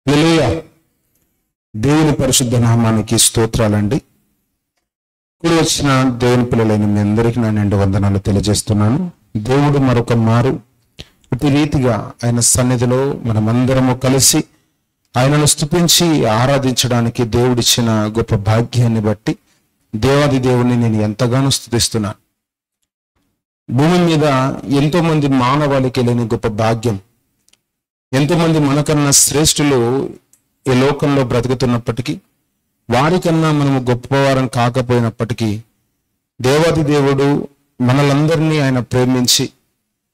హల్లెలూయా. దేవుని పరిశుద్ధ నామానికి స్తోత్రాలండి. కూడి వచ్చిన దేవుని పిల్లలైన మీ అందరికీ నా నిండు వందనాలు తెలియజేస్తున్నాను. దేవుడు మరొక మారు ఇటు రీతిగా ఆయన సన్నిధిలో మనమందరము కలిసి ఆయనను స్తుతించి ఆరాధించడానికి దేవుడిచ్చిన గొప్ప భాగ్యాన్ని బట్టి దేవాది దేవుని నేను ఎంతగానో స్తుతిస్తున్నాను. భూమి మీద ఎంతో మంది మానవాళికి లేని గొప్ప భాగ్యం, ఎంతోమంది మనకన్నా శ్రేష్ఠులు ఈ లోకంలో బ్రతుకుతున్నప్పటికీ, వారికన్నా మనము గొప్పవారం కాకపోయినప్పటికీ, దేవాది దేవుడు మనలందరినీ ఆయన ప్రేమించి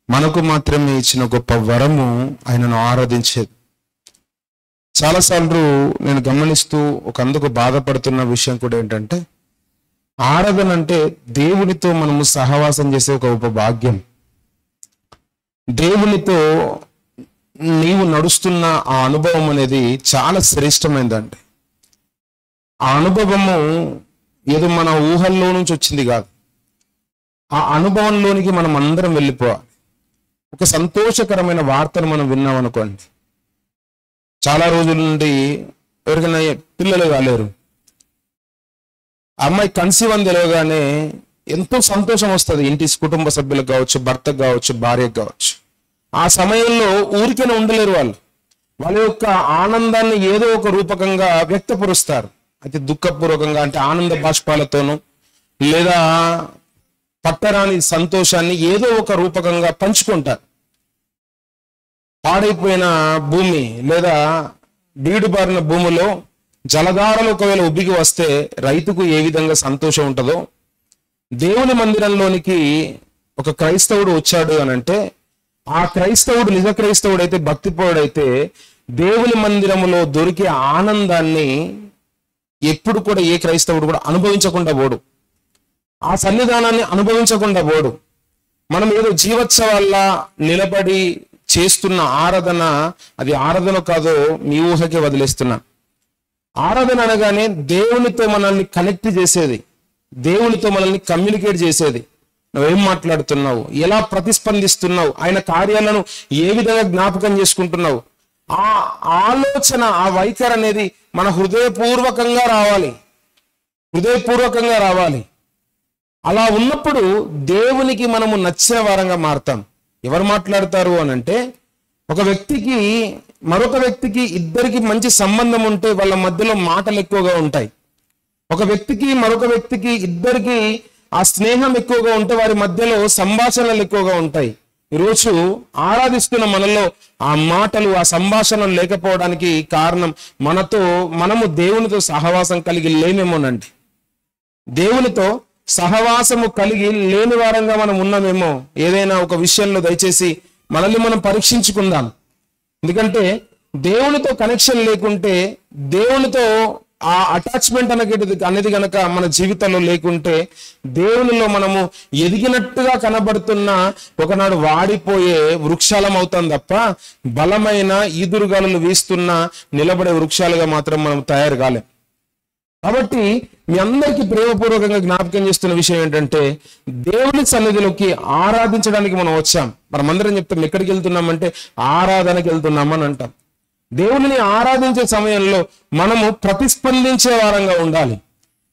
మనకు మాత్రమే ఇచ్చిన గొప్ప వరము ఆయనను ఆరాధించేది. చాలాసార్లు నేను గమనిస్తూ అందుకు బాధపడుతున్న విషయం కూడా ఏంటంటే, ఆరాధన అంటే దేవునితో మనము సహవాసం చేసే ఒక గొప్ప భాగ్యం. దేవునితో నీవు నడుస్తున్న ఆ అనుభవం అనేది చాలా శ్రేష్టమైందండి. ఆ అనుభవము ఏదో మన ఊహల్లో నుంచి వచ్చింది కాదు. ఆ అనుభవంలోనికి మనం అందరం వెళ్ళిపోవాలి. ఒక సంతోషకరమైన వార్తను మనం విన్నాం అనుకోండి, చాలా రోజుల నుండి ఎవరికైనా పిల్లలు కాలేరు, అమ్మాయి కన్సీవ్ అని తెలియగానే ఎంతో సంతోషం వస్తుంది. ఇంటి కుటుంబ సభ్యులకు కావచ్చు, భర్తకు కావచ్చు, భార్యకు కావచ్చు. ఆ సమయంలో ఊరికైనా ఉండలేరు. వాళ్ళ యొక్క ఆనందాన్ని ఏదో ఒక రూపకంగా వ్యక్తపరుస్తారు. అయితే దుఃఖపూర్వకంగా, అంటే ఆనంద బాష్పాలతోనూ లేదా పట్టరాని సంతోషాన్ని ఏదో ఒక రూపకంగా పంచుకుంటారు. పాడైపోయిన భూమి లేదా బీడుబారిన భూమిలో జలధారలు ఒకవేళ ఉబ్బికి వస్తే రైతుకు ఏ విధంగా సంతోషం ఉంటుందో, దేవుని మందిరంలోనికి ఒక క్రైస్తవుడు వచ్చాడు అని అంటే, ఆ క్రైస్తవుడు నిజ క్రైస్తవుడు అయితే, భక్తిపరుడైతే దేవుని మందిరములో దొరికే ఆనందాన్ని ఎప్పుడు కూడా ఏ క్రైస్తవుడు కూడా అనుభవించకుండా పోడు. ఆ సన్నిధానాన్ని అనుభవించకుండా పోడు. మనం ఏదో జీవోత్సవాల్లా నిలబడి చేస్తున్న ఆరాధన, అది ఆరాధన కాదో మీ ఊహకే వదిలేస్తున్నా. ఆరాధన అనగానే దేవునితో మనల్ని కనెక్ట్ చేసేది, దేవునితో మనల్ని కమ్యూనికేట్ చేసేది. నువ్వేం మాట్లాడుతున్నావు, ఎలా ప్రతిస్పందిస్తున్నావు, ఆయన కార్యాలను ఏ విధంగా జ్ఞాపకం చేసుకుంటున్నావు, ఆ ఆలోచన, ఆ వైఖరి అనేది మన హృదయపూర్వకంగా రావాలి. అలా ఉన్నప్పుడు దేవునికి మనము నచ్చిన వారంగా మారుతాం. ఎవరు మాట్లాడతారు అని అంటే, ఒక వ్యక్తికి మరొక వ్యక్తికి ఇద్దరికి మంచి సంబంధం ఉంటే వాళ్ళ మధ్యలో మాటలు ఎక్కువగా ఉంటాయి. ఒక వ్యక్తికి మరొక వ్యక్తికి ఇద్దరికి ఆ స్నేహం ఎక్కువగా ఉంటే వారి మధ్యలో సంభాషణలు ఎక్కువగా ఉంటాయి. ఈరోజు ఆరాధిస్తున్న మనలో ఆ మాటలు, ఆ సంభాషణలు లేకపోవడానికి కారణం మనము దేవునితో సహవాసం కలిగి లేమేమోనండి. దేవునితో సహవాసము కలిగి లేని వారంగా మనం ఉన్నామేమో. ఏదైనా ఒక విషయంలో దయచేసి మనల్ని మనం పరీక్షించుకుందాం. ఎందుకంటే దేవునితో కనెక్షన్ లేకుంటే, దేవునితో ఆ అటాచ్మెంట్ అనేది గనక మన జీవితంలో లేకుంటే, దేవునిలో మనము ఎదిగినట్టుగా కనబడుతున్న ఒకనాడు వాడిపోయే వృక్షాలం అవుతాం తప్ప, బలమైన ఈదురుగాలులు వీస్తున్న నిలబడే వృక్షాలుగా మాత్రం మనం తయారు కాలేం. కాబట్టి మీ అందరికీ ప్రేమపూర్వకంగా జ్ఞాపకం చేస్తున్న విషయం ఏంటంటే, దేవుని సన్నిధిలోకి ఆరాధించడానికి మనం వచ్చాం. మనమందరం చెప్తాం, ఎక్కడికి వెళ్తున్నామంటే ఆరాధనకి వెళ్తున్నామని అంటాం. దేవుని ఆరాధించే సమయంలో మనము ప్రతిస్పందించే వారంగా ఉండాలి,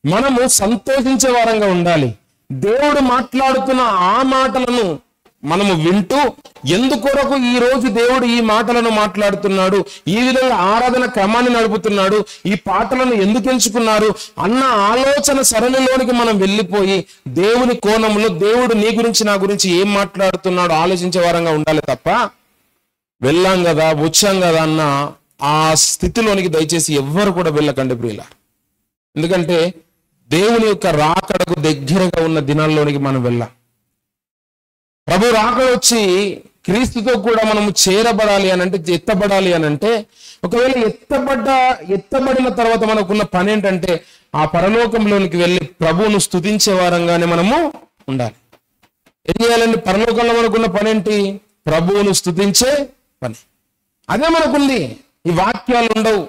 మనము సంతోషించే వారంగా ఉండాలి. దేవుడు మాట్లాడుతున్న ఆ మాటలను మనము వింటూ, ఎందుకొరకు ఈ రోజు దేవుడు ఈ మాటలను మాట్లాడుతున్నాడు, ఈ విధంగా ఆరాధన క్రమాన్ని నడుపుతున్నాడు, ఈ పాటలను ఎందుకు ఎంచుకున్నారు అన్న ఆలోచన సరళిలోనికి మనం వెళ్ళిపోయి, దేవుని కోణంలో దేవుడు నీ గురించి నా గురించి ఏం మాట్లాడుతున్నాడు ఆలోచించే వారంగా ఉండాలి తప్ప, వెళ్ళాం కదా వచ్చాం కదా అన్న ఆ స్థితిలోనికి దయచేసి ఎవ్వరు కూడా వెళ్ళకండి ప్రియుల. ఎందుకంటే దేవుని యొక్క రాకడకు దగ్గరగా ఉన్న దినాల్లోనికి మనం వెళ్ళాం. ప్రభు రాకడ వచ్చి క్రీస్తుతో కూడా మనము చేరబడాలి అని అంటే, ఎత్తబడాలి అని అంటే, ఒకవేళ ఎత్తబడిన తర్వాత మనకున్న పని ఏంటంటే, ఆ పరలోకంలోనికి వెళ్ళి ప్రభువును స్తుతించే వారంగానే మనము ఉండాలి. ఏం చేయాలండి? పరలోకంలో మనకున్న పని ఏంటి? ప్రభువును స్తుతించే పని. అదే మనకుంది. ఈ వాక్యాలు ఉండవు,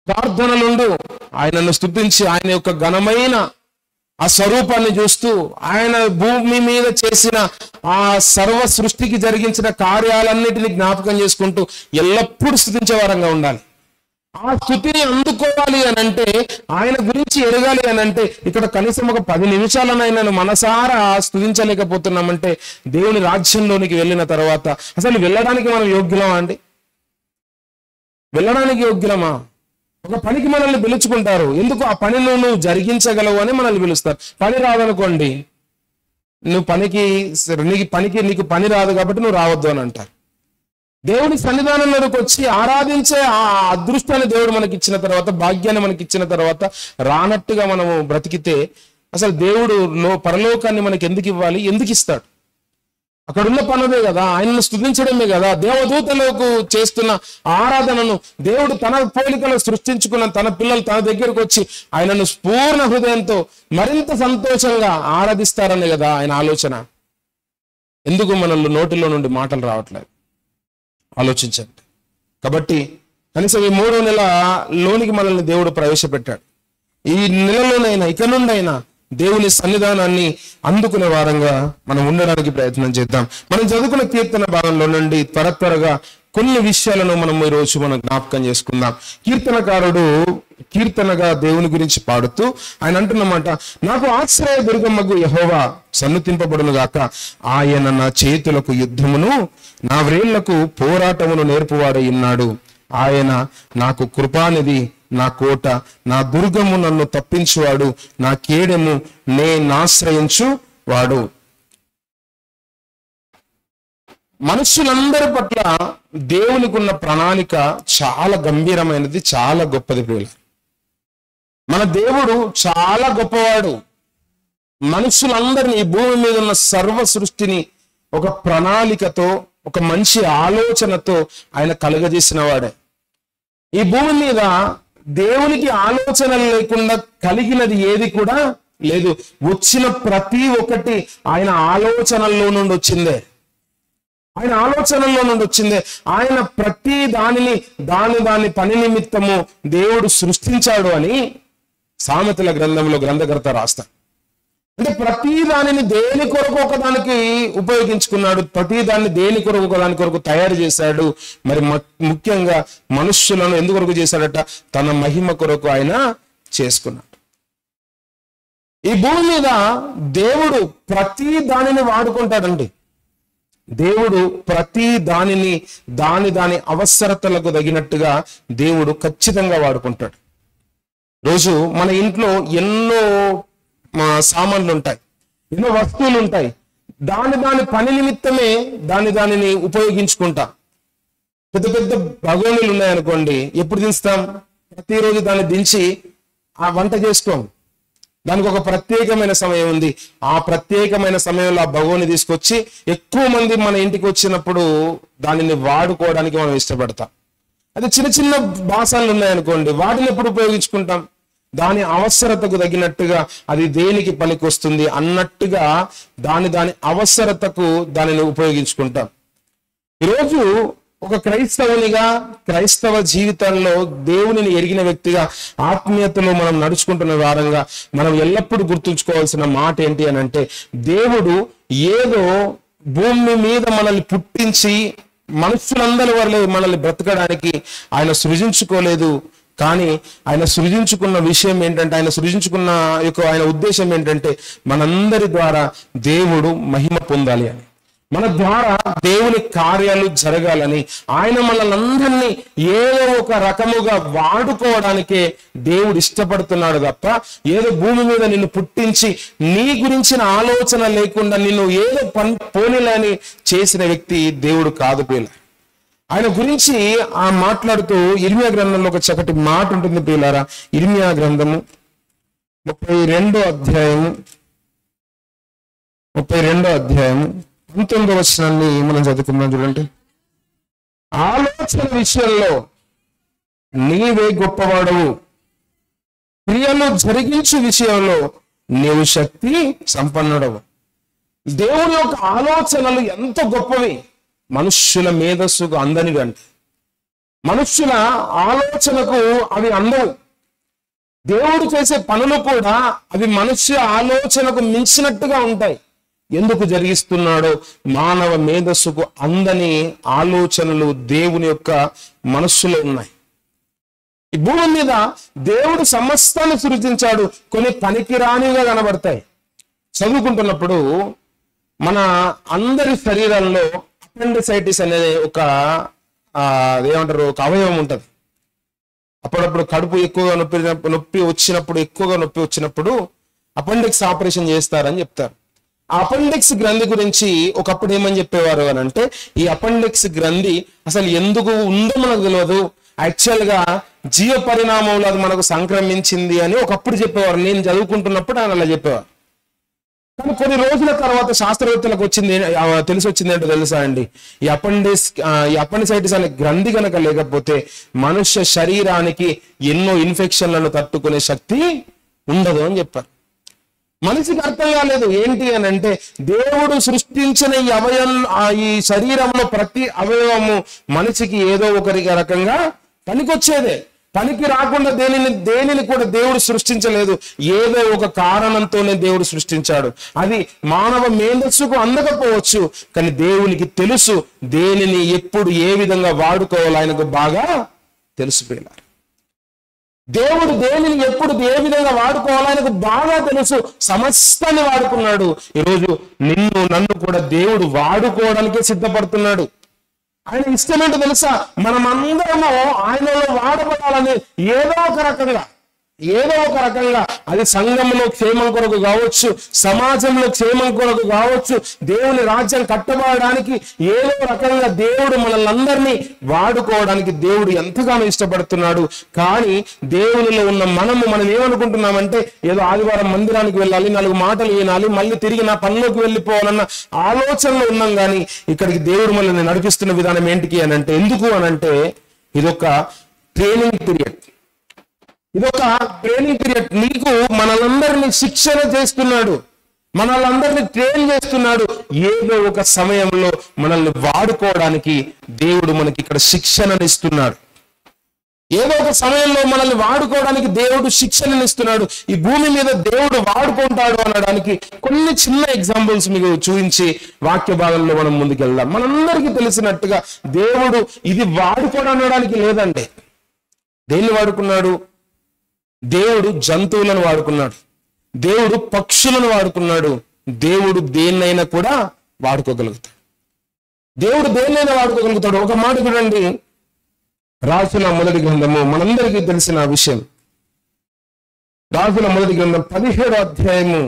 ప్రార్థనలు ఉండవు. ఆయనను స్తుతించి ఆయన యొక్క ఘనమైన ఆ స్వరూపాన్ని చూస్తూ ఆయన భూమి మీద చేసిన ఆ సర్వ సృష్టికి జరిగించిన కార్యాలన్నిటిని జ్ఞాపకం చేసుకుంటూ ఎల్లప్పుడూ స్తుతించే వారంగా ఉండాలి. ఆ స్తుతిని అందుకోవాలి అని అంటే, ఆయన గురించి ఎరగాలి అని అంటే, ఇక్కడ కనీసం ఒక 10 నిమిషాలనైనా మనసారా స్తుతించలేకపోతున్నామంటే దేవుని రాజ్యంలోనికి వెళ్ళిన తర్వాత అసలు వెళ్ళడానికి మనం యోగ్యులమా అండి? వెళ్ళడానికి యోగ్యులమా? ఒక పనికి మనల్ని పిలుచుకుంటారు, ఎందుకు? ఆ పని నువ్వు జరిగించగలవు అని మనల్ని పిలుస్తారు. పని రాదనుకోండి, నీకు పని రాదు కాబట్టి నువ్వు రావద్దు అని అంటారు. దేవుని సన్నిధానంలోకి వచ్చి ఆరాధించే ఆ అదృష్టాన్ని దేవుడు మనకి ఇచ్చిన తర్వాత, భాగ్యాన్ని మనకి ఇచ్చిన తర్వాత రానట్టుగా మనము బ్రతికితే అసలు దేవుడు పరలోకాన్ని మనకి ఎందుకు ఇవ్వాలి? ఎందుకు ఇస్తాడు? అక్కడున్న పనుదే కదా, ఆయనను స్తుతించడమే కదా. దేవదూతలకు చేస్తున్న ఆరాధనను దేవుడు తన పోలికలో సృష్టించుకున్న తన పిల్లలు తన దగ్గరకు వచ్చి ఆయనను పూర్ణ హృదయంతో మరింత సంతోషంగా ఆరాధిస్తారనే కదా ఆయన ఆలోచన. ఎందుకు మనల్ని నోటిలో నుండి మాటలు రావట్లేదు? ఆలోచించండి. కాబట్టి కనీసం ఈ 3వ నెల లోనికి మనల్ని దేవుడు ప్రవేశపెట్టాడు. ఈ నెలలోనైనా ఇక నుండైనా దేవుని సన్నిధానాన్ని అందుకునే వారంగా మనం ఉండడానికి ప్రయత్నం చేద్దాం. మనం చదువుకున్న కీర్తన భాగంలో నుండి త్వరగా కొన్ని విషయాలను మనం ఈరోజు జ్ఞాపకం చేసుకుందాం. కీర్తనకారుడు కీర్తనగా దేవుని గురించి పాడుతూ ఆయన అంటున్నమాట, నాకు ఆశ్రయ దుర్గమ్మకు యెహోవా సన్నుతింపబడును గాక. ఆయన నా చేతులకు యుద్ధమును నా వ్రేళ్లకు పోరాటమును నేర్పువాడై ఉన్నాడు. ఆయన నాకు కృపానిధి, నా కోట, నా దుర్గము, నన్ను తప్పించువాడు, నా కేడెము, నేనాశ్రయించు వాడు. మనుషులందరి పట్ల దేవునికి ఉన్న ప్రణాళిక చాలా గంభీరమైనది, చాలా గొప్పది ప్రియులు. మన దేవుడు చాలా గొప్పవాడు. మనుషులందరినీ, ఈ భూమి మీద ఉన్న సర్వ సృష్టిని ఒక ప్రణాళికతో, ఒక మంచి ఆలోచనతో ఆయన కలుగజేసిన వాడే. ఈ భూమి మీద దేవునికి ఆలోచనలు లేకుండా కలిగినది ఏది కూడా లేదు. వచ్చిన ప్రతి ఒక్కటి ఆయన ఆలోచనల్లో నుండి వచ్చిందే. ఆయన ఆలోచనల్లో నుండి వచ్చిందే. ఆయన ప్రతి దానిని దాని పని నిమిత్తము దేవుడు సృష్టించాడు అని సామెతల గ్రంథంలో గ్రంథకర్త రాస్తాడు. అంటే ప్రతి దానిని దేని కొరకు ఒకదానికి ఉపయోగించుకున్నాడు, ప్రతి దాన్ని దేని కొరకు ఒకదాని కొరకు తయారు చేశాడు. మరి ముఖ్యంగా మనుష్యులను ఎందు కొరకు చేశాడట? తన మహిమ కొరకు ఆయన చేసుకున్నాడు. ఈ భూమి మీద దేవుడు ప్రతి దానిని వాడుకుంటాడండి. దేవుడు ప్రతి దానిని దాని అవసరతలకు తగినట్టుగా దేవుడు ఖచ్చితంగా వాడుకుంటాడు. రోజు మన ఇంట్లో ఎన్నో సామాన్లు ఉంటాయి, ఎన్నో వస్తువులు ఉంటాయి. దాని పని నిమిత్తమే దానిని ఉపయోగించుకుంటా. పెద్ద పెద్ద భగోనీలు ఉన్నాయనుకోండి, ఎప్పుడు దించుతాం? ప్రతిరోజు దాన్ని దించి ఆ వంట చేసుకోం. దానికి ఒక ప్రత్యేకమైన సమయం ఉంది. ఆ ప్రత్యేకమైన సమయంలో ఆ భగోని తీసుకొచ్చి ఎక్కువ మంది మన ఇంటికి వచ్చినప్పుడు దానిని వాడుకోవడానికి మనం ఇష్టపడతాం. అదే చిన్న చిన్న బాసాలు ఉన్నాయనుకోండి, వాటిని ఎప్పుడు ఉపయోగించుకుంటాం? దాని అవసరతకు తగినట్టుగా అది దేనికి పనికి వస్తుంది అన్నట్టుగా దాని అవసరతకు దానిని ఉపయోగించుకుంటాం. ఈరోజు ఒక క్రైస్తవునిగా, క్రైస్తవ జీవితంలో దేవునిని ఎరిగిన వ్యక్తిగా, ఆత్మీయతలో మనం నడుచుకుంటున్న వారంగా మనం ఎల్లప్పుడూ గుర్తుంచుకోవాల్సిన మాట ఏంటి అని అంటే, దేవుడు ఏదో భూమి మీద మనల్ని పుట్టించి మనుషులందరి వల్లే మనల్ని బ్రతకడానికి ఆయన సృజించుకోలేదు. కానీ ఆయన సృజించుకున్న విషయం ఏంటంటే, ఆయన ఉద్దేశం ఏంటంటే, మనందరి ద్వారా దేవుడు మహిమ పొందాలి అని, మన ద్వారా దేవుని కార్యాలు జరగాలని, ఆయన మనల్ని ఏదో ఒక రకముగా వాడుకోవడానికే దేవుడు ఇష్టపడుతున్నాడు తప్ప, ఏదో భూమి మీద నిన్ను పుట్టించి నీ గురించిన ఆలోచన లేకుండా నిన్ను ఏదో పోనీలని చేసిన వ్యక్తి దేవుడు కాదు ప్రియుల. ఆయన గురించి మాట్లాడుతూ ఇర్మియా గ్రంథంలో ఒక చక్కటి మాట ఉంటుంది ప్రియులారా. ఇర్మియా గ్రంథము 32వ అధ్యాయము 19వ వచనాన్ని మనం చదువుకుందాం. చూడండి, ఆలోచన విషయంలో నీవే గొప్పవాడవు, క్రియలు జరిగించు విషయంలో నీవు శక్తి సంపన్నుడవు. దేవుని యొక్క ఆలోచనలు ఎంత గొప్పవి, మనుష్యుల మేధస్సుకు అందనివి. అంటే మనుష్యుల ఆలోచనకు అవి అందవు. దేవుడు చేసే పనులు కూడా అవి మనుష్య ఆలోచనకు మించినట్టుగా ఉంటాయి. ఎందుకు జరిగిస్తున్నాడో మానవ మేధస్సుకు అందని ఆలోచనలు దేవుని యొక్క మనస్సులో ఉన్నాయి. ఈ భూమి మీద దేవుడు సమస్తాన్ని సృజించాడు, కొన్ని పనికిరానిగా కనబడతాయి. చదువుకుంటున్నప్పుడు మన అందరి శరీరంలో అపెండిసైటిస్ అనేది ఒక ఏమంటారు ఒక అవయవం ఉంటుంది. అప్పుడప్పుడు కడుపు ఎక్కువగా నొప్పి వచ్చినప్పుడు అపెండిక్స్ ఆపరేషన్ చేస్తారని చెప్తారు. ఆ అపెండిక్స్ గ్రంథి గురించి ఒకప్పుడు ఏమని చెప్పేవారు అని అంటే, ఈ అపెండిక్స్ గ్రంథి అసలు ఎందుకు ఉందో మనకు తెలియదు, యాక్చువల్ గా జీవ పరిణామంలో అది మనకు సంక్రమించింది అని ఒకప్పుడు చెప్పేవారు. నేను చదువుకుంటున్నప్పుడు ఆయన అలా చెప్పేవారు. కానీ కొన్ని రోజుల తర్వాత శాస్త్రవేత్తలకు తెలిసి వచ్చింది ఏంటో తెలుసా అండి, ఈ అపెండిసైటిస్ అనే గ్రంథి కనుక లేకపోతే మనుష్య శరీరానికి ఎన్నో ఇన్ఫెక్షన్లను తట్టుకునే శక్తి ఉండదు అని చెప్పారు. మనిషికి అర్థం కాలేదు ఏంటి అని అంటే, దేవుడు సృష్టించిన ఈ శరీరంలో ప్రతి అవయవము మనిషికి ఏదో ఒకరికి రకంగా పనికొచ్చేదే. పనికి రాకుండా దేనిని కూడా దేవుడు సృష్టించలేదు. ఏదో ఒక కారణంతోనే దేవుడు సృష్టించాడు. అది మానవ మేధస్సుకు అందకపోవచ్చు, కానీ దేవునికి తెలుసు దేనిని ఎప్పుడు ఏ విధంగా వాడుకోవాలో ఆయనకు బాగా తెలిసిపోయినారు. దేవుడు దేనిని ఎప్పుడు ఏ విధంగా వాడుకోవాలో ఆయనకు బాగా తెలుసు. సమస్తాన్ని వాడుకున్నాడు. ఈరోజు నన్ను కూడా దేవుడు వాడుకోవడానికే సిద్ధపడుతున్నాడు. ఆయన ఇష్టమేంటో తెలుసా, మనమందరము ఆయనలో వాడబడాలని ఏదో ఒక రకంగా అది సంఘంలో క్షేమం కొరకు కావచ్చు, సమాజంలో క్షేమం కొరకు కావచ్చు, దేవుని రాజ్యం కట్టబడడానికి ఏదో రకంగా దేవుడు మనల్ని వాడుకోవడానికి దేవుడు ఎంతగానో ఇష్టపడుతున్నాడు. కానీ దేవునిలో ఉన్న మనం ఏమనుకుంటున్నామంటే, ఏదో ఆదివారం మందిరానికి వెళ్ళాలి, 4 మాటలు వినాలి, మళ్ళీ తిరిగి నా పనిలోకి వెళ్ళిపోవాలన్న ఆలోచనలో ఉన్నాం. కానీ ఇక్కడికి దేవుడు మనల్ని నడిపిస్తున్న విధానం ఏంటికి అని అంటే, ఎందుకు అనంటే ఇదొక ట్రైనింగ్ పీరియడ్. నీకు మనలందరినీ శిక్షణ చేస్తున్నాడు, మనల్ని ట్రైన్ చేస్తున్నాడు. ఏదో ఒక సమయంలో మనల్ని వాడుకోవడానికి దేవుడు మనకి ఇక్కడ శిక్షణనిస్తున్నాడు. ఏదో ఒక సమయంలో మనల్ని వాడుకోవడానికి దేవుడు శిక్షణనిస్తున్నాడు. ఈ భూమి మీద దేవుడు వాడుకుంటాడు అనడానికి కొన్ని చిన్న ఎగ్జాంపుల్స్ మీకు చూపించి వాక్య భాగంలో మనం ముందుకెళ్దాం. మనందరికీ తెలిసినట్టుగా దేవుడు ఇది వాడుకోవడం అనడానికి లేదండి. దేన్ని వాడుకున్నాడు? దేవుడు జంతువులను వాడుకున్నాడు, దేవుడు పక్షులను వాడుకున్నాడు, దేవుడు దేన్నైనా కూడా వాడుకోగలుగుతాడు. ఒక మాట చూడండి, రాజుల మొదటి గ్రంథము మనందరికీ తెలిసిన విషయం. రాజుల మొదటి గ్రంథం 17వ అధ్యాయము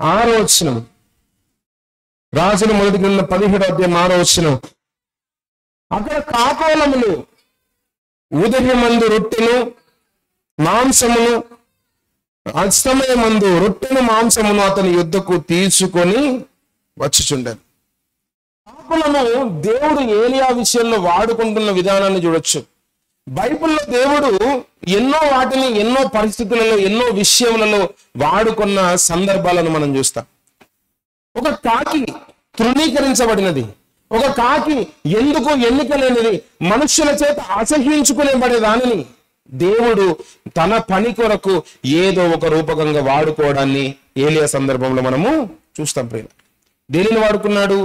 6వ వచనం. రాజుల మొదటి గ్రంథం 17వ అధ్యాయం 6వ వచనం. అక్కడ కాకోలములు ఉదయమందు రొట్టెను మాంసమును, అస్తమయమందు రొట్టెను మాంసమును అతని యుద్ధకు తీసుకొని వచ్చుచుండారు. కాకులను దేవుడు ఏలియా విషయంలో వాడుకుంటున్న విధానాన్ని చూడొచ్చు. బైబిల్లో దేవుడు ఎన్నో పరిస్థితులలో ఎన్నో విషయములలో వాడుకున్న సందర్భాలను మనం చూస్తాం. ఒక కాకి తృణీకరించబడినది, ఒక కాకి ఎందుకు ఎన్నిక లేనిది, మనుష్యుల చేత అసహ్యించుకునేబడే దానిని దేవుడు తన పని కొరకు ఏదో ఒక రూపకంగా వాడుకోవడాన్ని ఏలియా సందర్భంలో మనము చూస్తాం. ప్రియ, దేనిని వాడుకున్నాడు?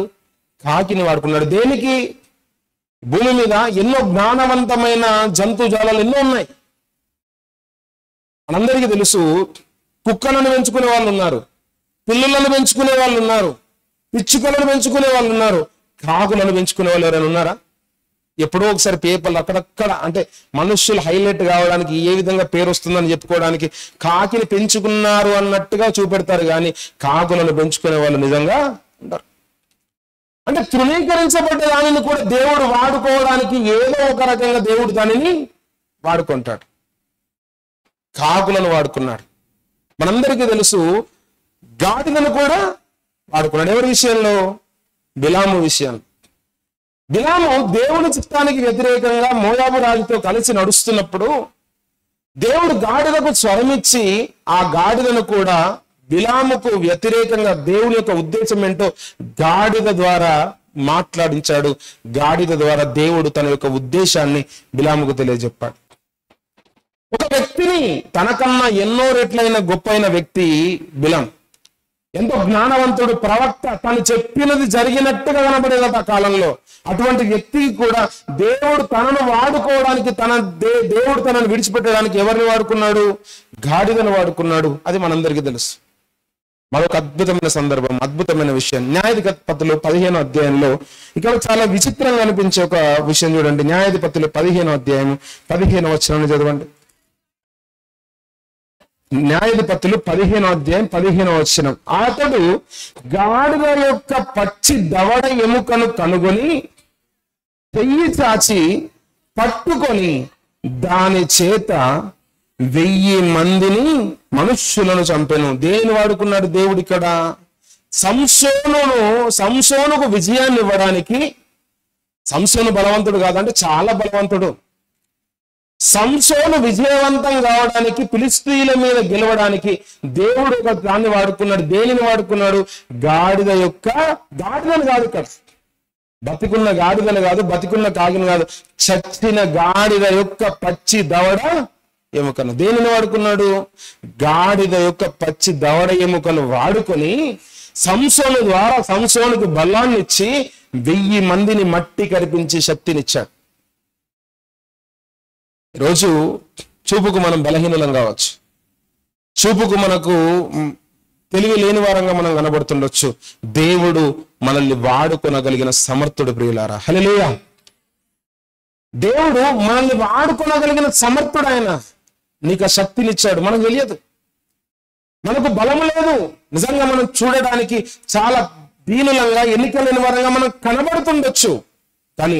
కాకిని వాడుకున్నాడు. దేనికి? భూమి మీద ఎన్నో జ్ఞానవంతమైన జంతుజాలాలు ఎన్నో ఉన్నాయి. మనందరికీ తెలుసు, కుక్కలను పెంచుకునే వాళ్ళు ఉన్నారు, పిల్లులను పెంచుకునే వాళ్ళు ఉన్నారు, పిచ్చుకలను పెంచుకునే వాళ్ళు ఉన్నారు. కాకులను పెంచుకునే వాళ్ళు ఎవరైనా ఉన్నారా? ఎప్పుడో ఒకసారి పేపర్లు అక్కడక్కడ, అంటే మనుష్యులు హైలైట్ కావడానికి ఏ విధంగా పేరు వస్తుందని చెప్పుకోవడానికి కాకిని పెంచుకున్నారు అన్నట్టుగా చూపెడతారు, కానీ కాకులను పెంచుకునే వాళ్ళు నిజంగా ఉంటారు. అంటే తృణీకరించబడ్డ దానిని కూడా దేవుడు వాడుకోవడానికి ఏదో ఒక రకంగా దేవుడు దానిని వాడుకుంటాడు. కాకులను వాడుకున్నాడు. మనందరికీ తెలుసు, గాడిదను కూడా వాడుకున్నాడు. ఎవరి విషయంలో? బిలాము విషయంలో. బిలాము దేవుని చిత్తానికి వ్యతిరేకంగా మోయాబు రాజుతో కలిసి నడుస్తున్నప్పుడు దేవుడు గాడిదకు స్వరమిచ్చి ఆ గాడిదను కూడా బిలాముకు వ్యతిరేకంగా దేవుని యొక్క ఉద్దేశం ఏంటో గాడిద ద్వారా మాట్లాడించాడు. గాడిద ద్వారా దేవుడు తన యొక్క ఉద్దేశాన్ని బిలాముకు తెలియజెప్పాడు. ఒక వ్యక్తిని తనకన్నా ఎన్నో రెట్లైన గొప్పైన వ్యక్తి బిలాం. ఎంతో జ్ఞానవంతుడు, ప్రవక్త, తను చెప్పినది జరిగినట్టుగా కనబడేదట ఆ కాలంలో. అటువంటి వ్యక్తికి కూడా దేవుడు తనను వాడుకోవడానికి, దేవుడు తనను విడిచిపెట్టడానికి ఎవరిని వాడుకున్నాడు? గాడిదను వాడుకున్నాడు. అది మనందరికీ తెలుసు. మరొక అద్భుతమైన సందర్భం, అద్భుతమైన విషయం న్యాయాధిపతులు 15వ అధ్యాయంలో ఇక్కడ చాలా విచిత్రంగా అనిపించే ఒక విషయం చూడండి. న్యాయాధిపతులు 15వ అధ్యాయం 15వ వచనాన్ని చదవండి. న్యాయాధిపతులు 15వ అధ్యాయం 15వ వచనం. అతడు గాడిద యొక్క పచ్చి దవడ ఎముకను కనుగొని చెయ్యి చాచి పట్టుకొని దాని చేత 1000 మందిని మనుష్యులను చంపెను. దేని వాడుకున్నాడు దేవుడు ఇక్కడ? సంసోనుకు విజయాన్ని ఇవ్వడానికి. సంసోను బలవంతుడు కాదంటే చాలా బలవంతుడు. సంసోను విజయవంతం కావడానికి, ఫిలిష్తీయుల మీద గెలవడానికి దేవుడు ఒక దాన్ని వాడుకున్నాడు. దేనిని వాడుకున్నాడు? గాడిదను కాదు ఇక్కడ, బతికున్న గాడిదను కాదు, బతికున్న కాగిని కాదు, చచ్చిన గాడిద యొక్క పచ్చి దవడ ఎముకను. దేనిని వాడుకున్నాడు? గాడిద యొక్క పచ్చి దవడ ఎముకను వాడుకొని సంసోను ద్వారా సంసోనుకు బలాన్ని ఇచ్చి 1000 మందిని మట్టి కరిపించి శక్తినిచ్చాడు. ఈరోజు చూపుకు మనం బలహీనులం కావచ్చు, చూపుకు మనకు తెలివి లేని వారంగా మనం కనబడుతుండొచ్చు. దేవుడు మనల్ని వాడుకొనగలిగిన సమర్థుడు ప్రియులారా. హల్లెలూయా. దేవుడు మనల్ని వాడుకొనగలిగిన సమర్థుడు ఆయన. నీకు ఆ శక్తినిచ్చాడు. మనకు తెలియదు, మనకు బలము లేదు. నిజంగా మనం చూడడానికి చాలా దీనులంగా, ఎన్నికలేని వారంగా మనం కనబడుతుండొచ్చు. కానీ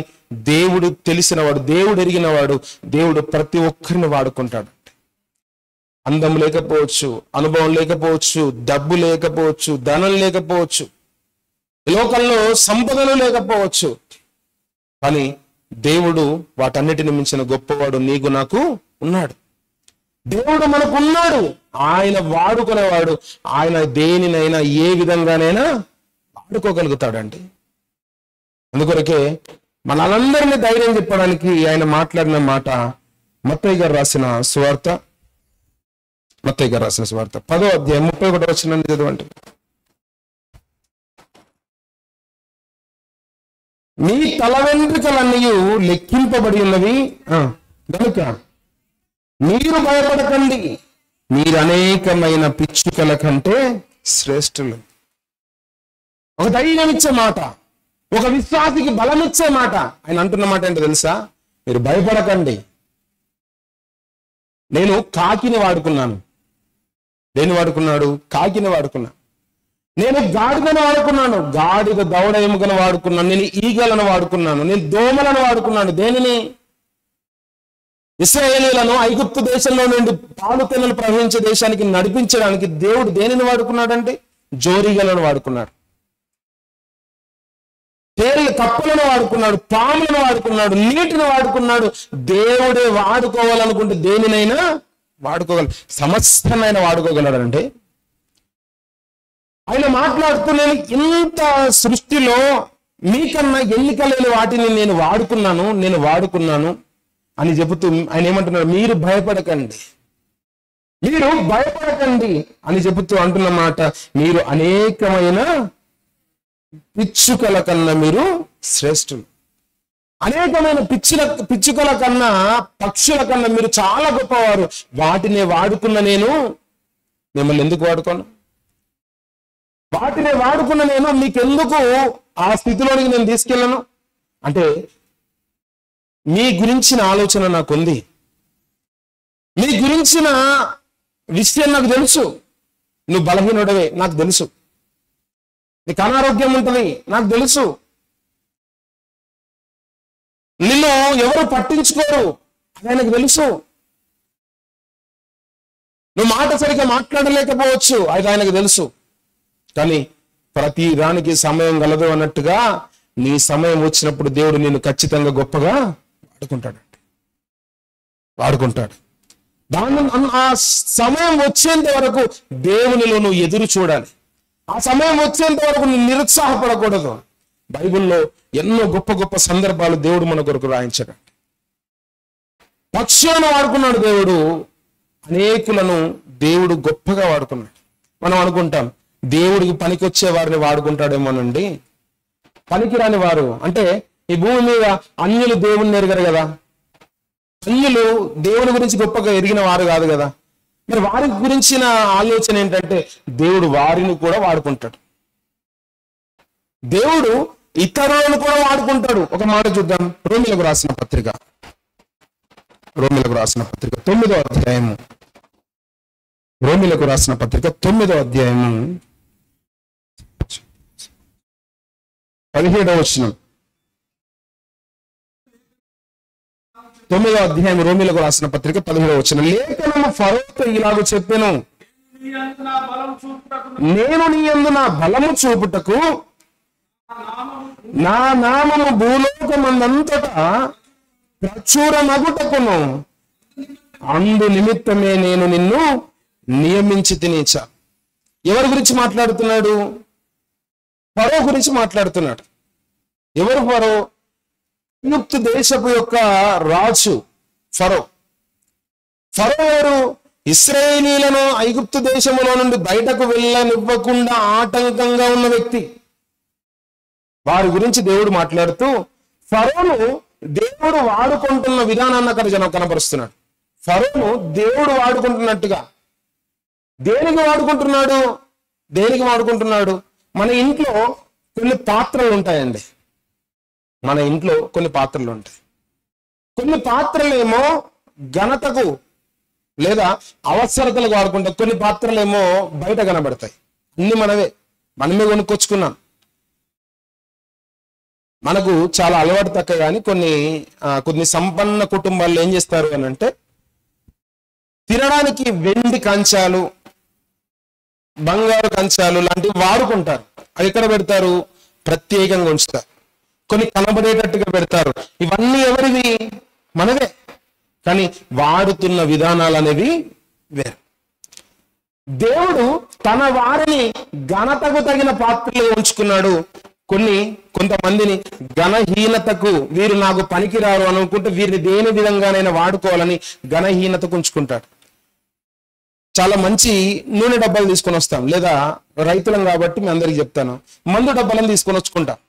దేవుడు తెలిసినవాడు, దేవుడు ఎరిగినవాడు. దేవుడు ప్రతి ఒక్కరిని వాడుకుంటాడు. అందం లేకపోవచ్చు, అనుభవం లేకపోవచ్చు, డబ్బు లేకపోవచ్చు, ధనం లేకపోవచ్చు, లోకంలో సంపదలు లేకపోవచ్చు, కానీ దేవుడు వాటన్నిటిని మించిన గొప్పవాడు నీకు నాకు ఉన్నాడు. దేవుడు మనకు ఉన్నాడు. ఆయన వాడుకునేవాడు. ఆయన దేనినైనా ఏ విధంగానైనా వాడుకోగలుగుతాడండి. అందుకొరకే మనందరినీ ధైర్యం చెప్పడానికి ఆయన మాట్లాడిన మాట మత్తయి గారు రాసిన సువార్త 10వ అధ్యాయం 31వ వచనాన్ని చదవండి. మీ తల వెంట్రుకలన్నీ లెక్కింపబడి ఉన్నవి గనుక మీరు భయపడకండి, మీరు అనేకమైన పిచ్చుకల కంటే శ్రేష్ఠులు. ఒక ధైర్యం ఇచ్చే మాట, ఒక విశ్వాసికి బలం ఇచ్చే మాట. ఆయన అంటున్న మాట ఏంటో తెలుసా? మీరు భయపడకండి. నేను కాకిని వాడుకున్నాను. దేని వాడుకున్నాడు? కాకిని వాడుకున్నా. నేను గాడిదను వాడుకున్నాను, గాడిద దవడ ఎముకను వాడుకున్నాను. నేను ఈగలను వాడుకున్నాను, నేను దోమలను వాడుకున్నాను. దేనిని? ఇశ్రాయేలీయులను ఐగుప్తు దేశంలో నుండి పాలు తెన్నలు ప్రవహించే దేశానికి నడిపించడానికి దేవుడు దేనిని వాడుకున్నాడంటే జోరీగలను వాడుకున్నాడు, కప్పలను వాడుకున్నాడు, పాములను వాడుకున్నాడు, నీటిని వాడుకున్నాడు. దేవుడే వాడుకోవాలనుకుంటే దేనినైనా వాడుకోగలడు, సమస్తనైనా వాడుకోగలడంటే. ఆయన మాట్లాడుతూ నేను ఇంత సృష్టిలో మీకన్నా ఎన్నిక లేని వాటిని నేను వాడుకున్నాను అని చెబుతూ ఆయన ఏమంటున్నాడు? మీరు భయపడకండి అని చెబుతూ అంటున్న మాట, మీరు అనేకమైన పిచ్చుకల కన్నా మీరు శ్రేష్ఠులు. అనేకమైన పిచ్చుకల కన్నా, పక్షుల కన్నా మీరు చాలా గొప్పవారు. వాటినే వాడుకున్న నేను మిమ్మల్ని ఎందుకు వాడుకోను? వాటినే వాడుకున్న నేను మీకెందుకు ఆ స్థితిలోనికి నేను తీసుకెళ్ళను? అంటే మీ గురించిన ఆలోచన నాకుంది, మీ గురించిన విషయం నాకు తెలుసు. నువ్వు బలహీనుడవే నాకు తెలుసు, నీకు అనారోగ్యం ఉంటుంది నాకు తెలుసు, నిన్ను ఎవరు పట్టించుకోరు అది ఆయనకు తెలుసు, నువ్వు మాట సరిగ్గా మాట్లాడలేకపోవచ్చు అది ఆయనకు తెలుసు. కానీ ప్రతి దానికి సమయం గలదు అన్నట్టుగా నీ సమయం వచ్చినప్పుడు దేవుడు నిన్ను ఖచ్చితంగా గొప్పగా వాడుకుంటాడు. ఆ సమయం వచ్చేంత వరకు దేవునిలో నువ్వు ఎదురు చూడాలి. ఆ సమయం వచ్చేంత వరకు నువ్వు నిరుత్సాహపడకూడదు. బైబిల్లో ఎన్నో గొప్ప గొప్ప సందర్భాలు దేవుడు మన కొరకు రాయించాడు. పక్షులను వాడుకున్నాడు దేవుడు, అనేకులను దేవుడు గొప్పగా వాడుకున్నాడు. మనం అనుకుంటాం దేవుడికి పనికొచ్చే వారిని వాడుకుంటాడేమోనండి. పనికిరాని వారు అంటే ఈ భూమి మీద అన్యులు దేవుణ్ణి ఎరగరు కదా, అన్యులు దేవుని గురించి గొప్పగా ఎరిగిన వారు కాదు కదా. మరి వారి గురించిన ఆలోచన ఏంటంటే దేవుడు వారిని కూడా వాడుకుంటాడు, దేవుడు ఇతరులను కూడా వాడుకుంటాడు. ఒక మాట చూద్దాం. రోమీయులకు రాసిన పత్రిక 9వ అధ్యాయము. రోమీయులకు రాసిన పత్రిక 9వ అధ్యాయము 17వ వచనం. 9వ అధ్యాయం రోమీయులకు రాసిన పత్రిక 17వ వచనం. లేఖనము ఫరోతో ఇలాగ చెప్పెను, నేను నీ యందు నా బలము చూపుటకు నా నామము భూలోకమందంతటా ప్రచురమగుటకును అందు నిమిత్తమే నేను నిన్ను నియమించి తినేచ. ఎవరి గురించి మాట్లాడుతున్నాడు? ఫరో గురించి మాట్లాడుతున్నాడు. ఎవరు ఫరో? ఐగుప్తు దేశపు యొక్క రాజు ఫరో. ఫరో ఎవరు? ఇశ్రాయేలీయులను ఐగుప్తు దేశములో నుండి బయటకు వెళ్ళనివ్వకుండా ఆటంకంగా ఉన్న వ్యక్తి. వారి గురించి దేవుడు మాట్లాడుతూ ఫరోను దేవుడు వాడుకుంటున్న విధానాన్ని అక్కడ జనం కనపరుస్తున్నాడు. ఫరోను దేవుడు వాడుకుంటున్నట్టుగా. దేనికి వాడుకుంటున్నాడు? మన ఇంట్లో కొన్ని పాత్రలు ఉంటాయండి. కొన్ని పాత్రలేమో ఘనతకు లేదా అవసరతలకు వాడుకుంటాం, కొన్ని పాత్రలేమో బయట కనబడతాయి. అన్ని మనమే కొనుక్కొచ్చుకున్నాం. మనకు చాలా అలవాటు తక్కువ, కానీ కొన్ని సంపన్న కుటుంబాల్లో ఏం చేస్తారు అని అంటే తినడానికి వెండి కంచాలు, బంగారు కంచాలు లాంటివి వాడుకుంటారు. అవి ఎక్కడ పెడతారు? ప్రత్యేకంగా ఉంచుతారు. కొన్ని కనబడేటట్టుగా పెడతారు. ఇవన్నీ ఎవరివి? మనవే. కానీ వాడుతున్న విధానాలు అనేవి వేరు. దేవుడు తన వారిని ఘనతకు తగిన పాత్రలు ఉంచుకున్నాడు. కొంతమందిని ఘనహీనతకు, వీరు నాకు పనికిరారు అనుకుంటే వీరిని దేని విధంగానైనా వాడుకోవాలని ఘనహీనతకు ఉంచుకుంటాడు. చాలా మంచి నూనె డబ్బాలు తీసుకొని వస్తాం, లేదా రైతులం కాబట్టి మీ అందరికి చెప్తాను, మందు డబ్బాలను తీసుకొని వచ్చుకుంటాం.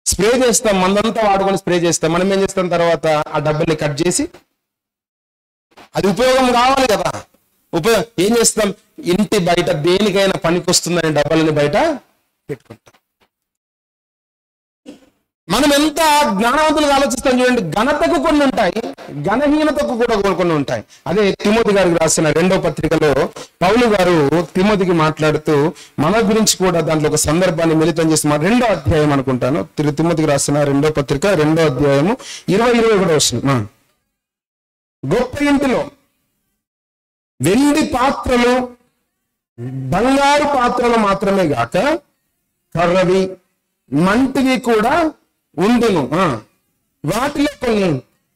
స్ప్రే చేస్తాం, మందంతా వాడుకొని స్ప్రే చేస్తాం. మనం ఏం చేస్తాం? తర్వాత ఆ డబ్బాని కట్ చేసి, అది ఉపయోగం కావాలి కదా, ఏం చేస్తాం? ఇంటి బయట దేనికైనా పనికి వస్తుందని డబ్బాలని బయట పెట్టుకుంటాం. మనం ఎంత జ్ఞానవంతులుగా ఆలోచిస్తాం చూడండి. ఘనతకు కొన్ని ఉంటాయి, ఘనహీనతకు కూడా కొన్ని ఉంటాయి. అదే తిమోతి గారికి రాసిన 2వ పత్రికలో పౌలు గారు తిమోతికి మాట్లాడుతూ మన గురించి కూడా దాంట్లో ఒక సందర్భాన్ని మిళితం చేసి 2వ అధ్యాయం అనుకుంటాను, తిమోతికి రాసిన 2వ పత్రిక 2వ అధ్యాయము 20-21 వస్తుంది. గొప్ప ఇంటిలో వెండి పాత్రలు, బంగారు పాత్రలు మాత్రమే గాక కర్రవి, మంటివి కూడా ఉండును. వాటిలో కొన్ని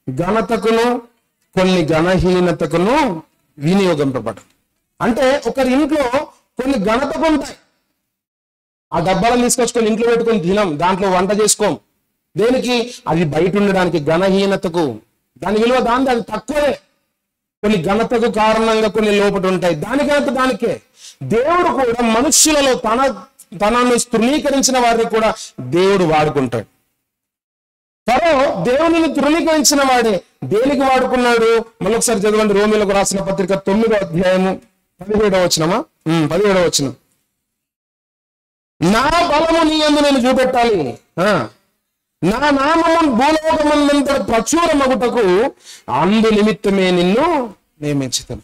ఘనతకును కొన్ని ఘనహీనతకును వినియోగింపబడు. అంటే ఒకరి ఇంట్లో కొన్ని ఘనతకు ఉంటాయి, ఆ డబ్బాలను తీసుకొచ్చుకొని ఇంట్లో పెట్టుకొని తినం, దాంట్లో వంట చేసుకోం. దేనికి? అది బయట ఉండడానికి, ఘనహీనతకు. దాని విలువ అది తక్కువే. కొన్ని ఘనతకు కారణంగా కొన్ని లోపట ఉంటాయి, దానికంటే దానికే. దేవుడు కూడా మనుష్యులలో తనను తృణీకరించిన వారిని కూడా దేవుడు వాడుకుంటాడు. ఫరో దేవునిని తృణీకరించిన వాడే. దేనికి వాడుకున్నాడు? మళ్ళొకసారి చదవండి. రోమీయులకు రాసిన పత్రిక 9వ అధ్యాయము 17వ వచనమా? 17వ వచనం. నా బలము నీ యందు నేను చూపెట్టాలి, నా నామము భూలోకమందంత ప్రచురమగుటకు అందు నిమిత్తమే నిన్ను నియమించుతాను.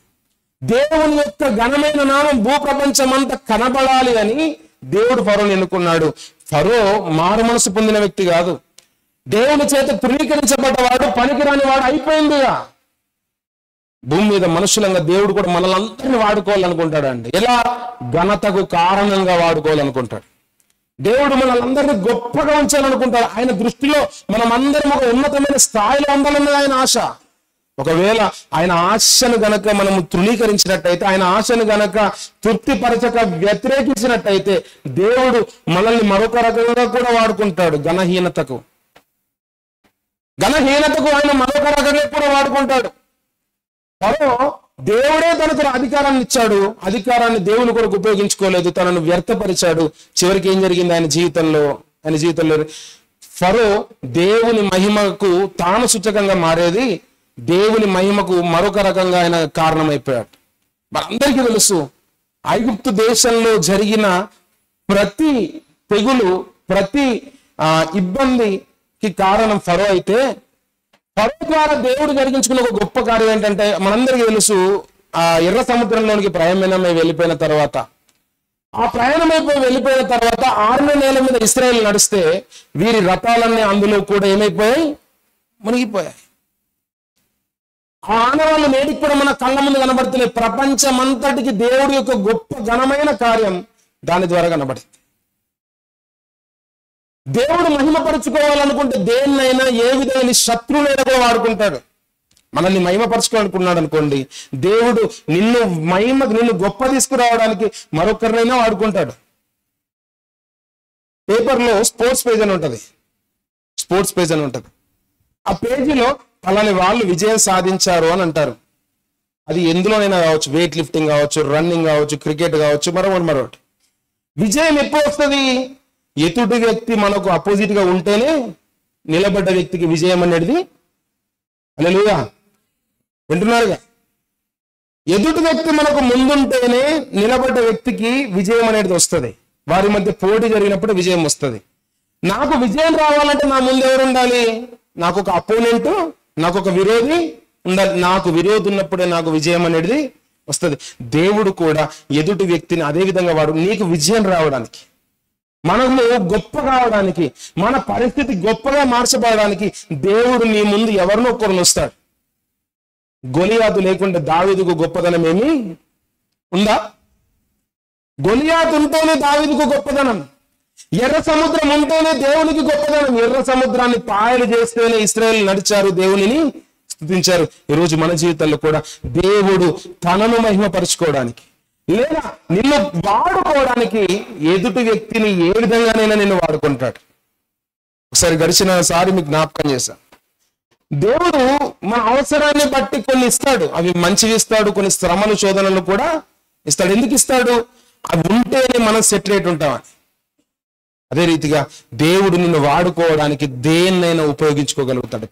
దేవుని యొక్క ఘనమైన నామం భూప్రపంచమంతా కనబడాలి అని దేవుడు ఫరోని ఎన్నుకున్నాడు. ఫరో మారు మనసు పొందిన వ్యక్తి కాదు, దేవుని చేత తృణీకరించబడ్డవాడు, పనికిరాని వాడు అయిపోయిందిగా. భూమి మీద మనుషులంగా దేవుడు కూడా మనల్ని అందరినీ వాడుకోవాలనుకుంటాడు అండి. ఎలా? ఘనతకు కారణంగా వాడుకోవాలనుకుంటాడు. దేవుడు మనల్ని అందరినీ గొప్పగా ఉంచాలనుకుంటాడు. ఆయన దృష్టిలో మనం అందరం ఒక ఉన్నతమైన స్థాయిలో ఉండాలన్నది ఆయన ఆశ. ఒకవేళ ఆయన ఆశను గనక మనము తృణీకరించినట్టయితే, ఆయన ఆశను గనక తృప్తిపరచక వ్యతిరేకించినట్టయితే, దేవుడు మనల్ని మరొక రకంగా కూడా వాడుకుంటాడు. ఘనహీనతకు ఆయన మరొక రకంగా కూడా వాడుకుంటాడు. ఫరో దేవుడే తనకు అధికారాన్ని ఇచ్చాడు, అధికారాన్ని దేవుని కొరకు ఉపయోగించుకోలేదు, తనను వ్యర్థపరిచాడు. చివరికి ఏం జరిగింది ఆయన జీవితంలో ఫరో దేవుని మహిమకు తాను సూచకంగా మారేది, దేవుని మహిమకు మరొక రకంగా ఆయన కారణమైపోయాడు. మనందరికీ తెలుసు ఐగుప్తు దేశంలో జరిగిన ప్రతి తెగులు, ప్రతి ఇబ్బందికి కారణం ఫరో అయితే, ఫరో ద్వారా దేవుడు జరిగించుకున్న ఒక గొప్ప కార్యం ఏంటంటే మనందరికీ తెలుసు, ఎర్ర సముద్రంలోనికి ప్రయాణమై వెళ్ళిపోయిన తర్వాత, ఆ ప్రయాణమైపోయి వెళ్ళిపోయిన తర్వాత 6 నెలల మీద ఇశ్రాయేలు నడిస్తే వీరి రథాలన్నీ అందులో కూడా ఏమైపోయాయి, మునిగిపోయాయి. ఆ ఆనవాళ్ళు నేటికి కూడా మన కళ్ళ ముందు కనబడుతున్నాయి. ప్రపంచమంతటికి దేవుడి యొక్క గొప్ప ఘనమైన కార్యం దాని ద్వారా కనబడింది. దేవుడు మహిమపరుచుకోవాలనుకుంటే దేన్నైనా ఏ విధమైన శత్రువులైనా కూడా వాడుకుంటాడు. మనల్ని మహిమపరచుకోవాలనుకున్నాడు అనుకోండి, దేవుడు నిన్ను గొప్ప తీసుకురావడానికి మరొకరినైనా వాడుకుంటాడు. పేపర్లో స్పోర్ట్స్ పేజ్ అని ఉంటుంది. ఆ పేజీలో అలానే వాళ్ళు విజయం సాధించారు అని అంటారు. అది ఎందులోనైనా కావచ్చు, వెయిట్ లిఫ్టింగ్ కావచ్చు, రన్నింగ్ కావచ్చు, క్రికెట్ కావచ్చు, మరొకటి. విజయం ఎప్పుడు వస్తుంది? ఎదుటి వ్యక్తి మనకు అపోజిట్ గా ఉంటేనే నిలబడ్డ వ్యక్తికి విజయం అనేది. హల్లెలూయా, వింటున్నారుగా? ఎదుటి వ్యక్తి మనకు ముందుంటేనే నిలబడ్డ వ్యక్తికి విజయం అనేది వస్తుంది. వారి మధ్య పోటీ జరిగినప్పుడు విజయం వస్తుంది. నాకు విజయం రావాలంటే నా ముందు ఎవరు ఉండాలి? నాకు ఒక అపోనెంట్, నాకు ఒక విరోధి ఉండాలి. నాకు విరోధి ఉన్నప్పుడే నాకు విజయం అనేది వస్తుంది. దేవుడు కూడా ఎదుటి వ్యక్తిని అదే విధంగా వాడు నీకు విజయం రావడానికి, మనము గొప్ప కావడానికి, మన పరిస్థితి గొప్పగా మార్చబడడానికి దేవుడు నీ ముందు ఎవరినో ఒకరిని వస్తాడు. గొలియాతు లేకుండా దావీదుకు గొప్పదనం ఏమి ఉందా? గొలియాతు ఉంటేనే దావీదుకు గొప్పదనం. ఎర్ర సముద్రం ఉంటేనే దేవునికి గొప్పదనం. ఎర్ర సముద్రాన్ని పాయలు చేస్తేనే ఇశ్రాయేలు నడిచారు, దేవునిని స్తుతించారు. ఈరోజు మన జీవితంలో కూడా దేవుడు తనను మహిమపరచుకోవడానికి లేదా నిన్ను వాడుకోవడానికి ఎదుటి వ్యక్తిని ఏ విధంగానైనా నిన్ను వాడుకుంటాడు. ఒకసారి గడిచినసారి మీకు జ్ఞాపకం చేశాను. దేవుడు మన అవసరాన్ని బట్టి కొన్ని ఇస్తాడు, అవి మంచివి ఇస్తాడు. కొన్ని శ్రమలు, శోధనలు కూడా ఇస్తాడు. ఎందుకు ఇస్తాడు? అవి ఉంటేనే మనం సెటిల్ ఉంటామని. అదే రీతిగా దేవుడు నిన్ను వాడుకోవడానికి దేన్నైనా ఉపయోగించుకోగలుగుతాడు.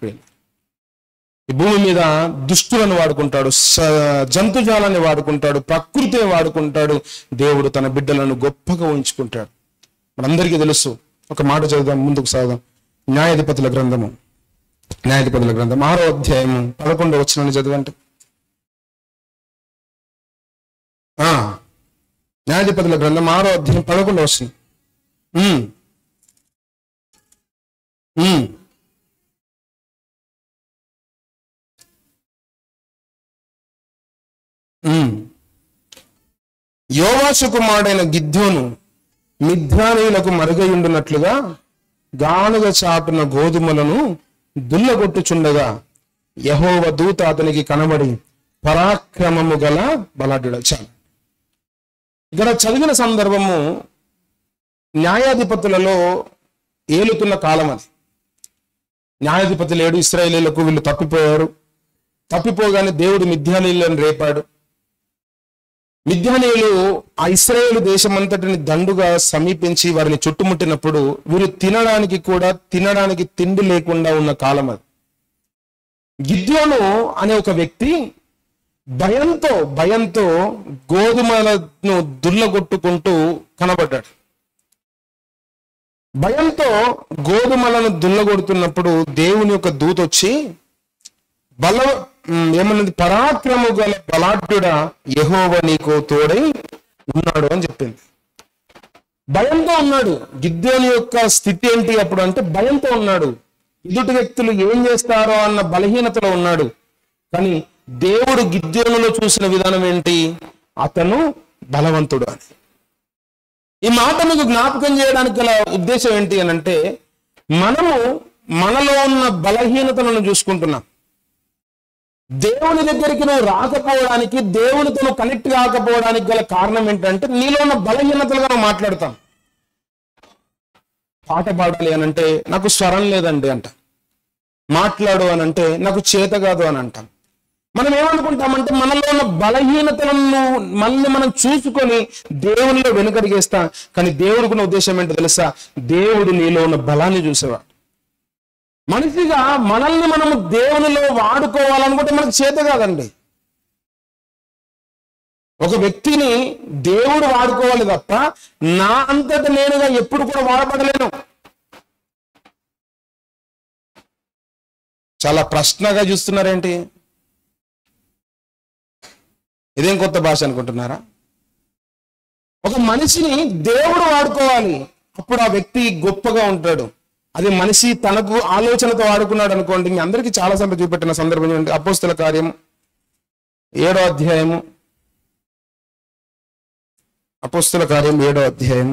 ఈ భూమి మీద దుష్టులను వాడుకుంటాడు, జంతుజాలాన్ని వాడుకుంటాడు, ప్రకృతిని వాడుకుంటాడు. దేవుడు తన బిడ్డలను గొప్పగా ఉంచుకుంటాడు. మనందరికీ తెలుసు. ఒక మాట చదువుదాం, ముందుకు సాగుదాం. న్యాయాధిపతుల గ్రంథం 6వ అధ్యాయము 11వ వచనాన్ని చదవండి. న్యాయాధిపతుల గ్రంథం 6వ అధ్యాయం 11వ వచనం. యోవాషు కుమారుడైన గిద్యోను మిద్యానీయులకు మరుగయుండునట్లుగా గానుగ చాటున గోధుమలను దుల్లగొట్టుచుండగా యెహోవా దూత అతనికి కనబడి పరాక్రమము గల బలాఢ్యుడు. చాలు. ఇక్కడ చదివిన సందర్భము న్యాయాధిపతులలో ఏలుతున్న కాలం అది. న్యాయాధిపతి లేడు, ఇశ్రాయేలీయులకు వీళ్ళు తప్పిపోయారు. తప్పిపోగానే దేవుడు మిద్యానీయులను రేపాడు. మిద్యానీయులు ఆ ఇశ్రాయేలు దేశమంతటిని దండుగా సమీపించి వారిని చుట్టుముట్టినప్పుడు వీరు తినడానికి తిండి లేకుండా ఉన్న కాలం అది. గిద్యోను అనే ఒక వ్యక్తి భయంతో గోధుమలను దుల్లగొట్టుకుంటూ కనబడ్డాడు. భయంతో గోధుమలను దుల్లగొడుతున్నప్పుడు దేవుని యొక్క దూత వచ్చి ఏమన్నది? పరాక్రము గల బలాఢ్యుడా, యెహోవా నీకు తోడై ఉన్నాడు అని చెప్పింది. భయంతో ఉన్నాడు. గిద్యోను యొక్క స్థితి ఏంటి అప్పుడు అంటే భయంతో ఉన్నాడు. ఎదుటి వ్యక్తులు ఏం చేస్తారో అన్న బలహీనతలో ఉన్నాడు. కానీ దేవుడు గిద్యోనులో చూసిన విధానం ఏంటి? అతను బలవంతుడు అని. ఈ మాట మీకు జ్ఞాపకం చేయడానికి గల ఉద్దేశం ఏంటి అని అంటే, మనము మనలో ఉన్న బలహీనతలను చూసుకుంటున్నాం. దేవుని దగ్గరికి నువ్వు రాకపోవడానికి, దేవునితో నువ్వు కనెక్ట్ కాకపోవడానికి గల కారణం ఏంటంటే నీలో ఉన్న బలహీనతలుగా నువ్వు మాట్లాడతాం. పాట పాడాలి అని అంటే నాకు స్వరం లేదండి అంట. మాట్లాడు అని అంటే నాకు చేత కాదు అని అంటాం. మనం ఏమనుకుంటామంటే మనలో ఉన్న బలహీనతలను మనల్ని మనం చూసుకొని దేవునిలో వెనుకడిగేస్తాం. కానీ దేవుడికి ఉన్న ఉద్దేశం ఏంటో తెలుసా? దేవుడు నీలో ఉన్న బలాన్ని చూసేవాడు. మనిషిగా మనల్ని మనము దేవునిలో వాడుకోవాలనుకుంటే మనకు చేత కాదండి. ఒక వ్యక్తిని దేవుడు వాడుకోవాలి తప్ప నా అంతట నేనుగా ఎప్పుడు కూడా వాడబడలేను. చాలా ప్రశ్నగా చూస్తున్నారేంటి? ఇదేం కొత్త భాష అనుకుంటున్నారా? ఒక మనిషిని దేవుడు వాడుకోవాలి, అప్పుడు ఆ వ్యక్తి గొప్పగా ఉంటాడు. అది మనిషి తనకు ఆలోచనతో వాడుకున్నాడు అనుకోండి. మీ అందరికీ చాలా సార్లు చూపెట్టిన సందర్భం ఏంటి? అపోస్తల కార్యము 7వ అధ్యాయము, అపోస్తల కార్యం 7వ అధ్యాయం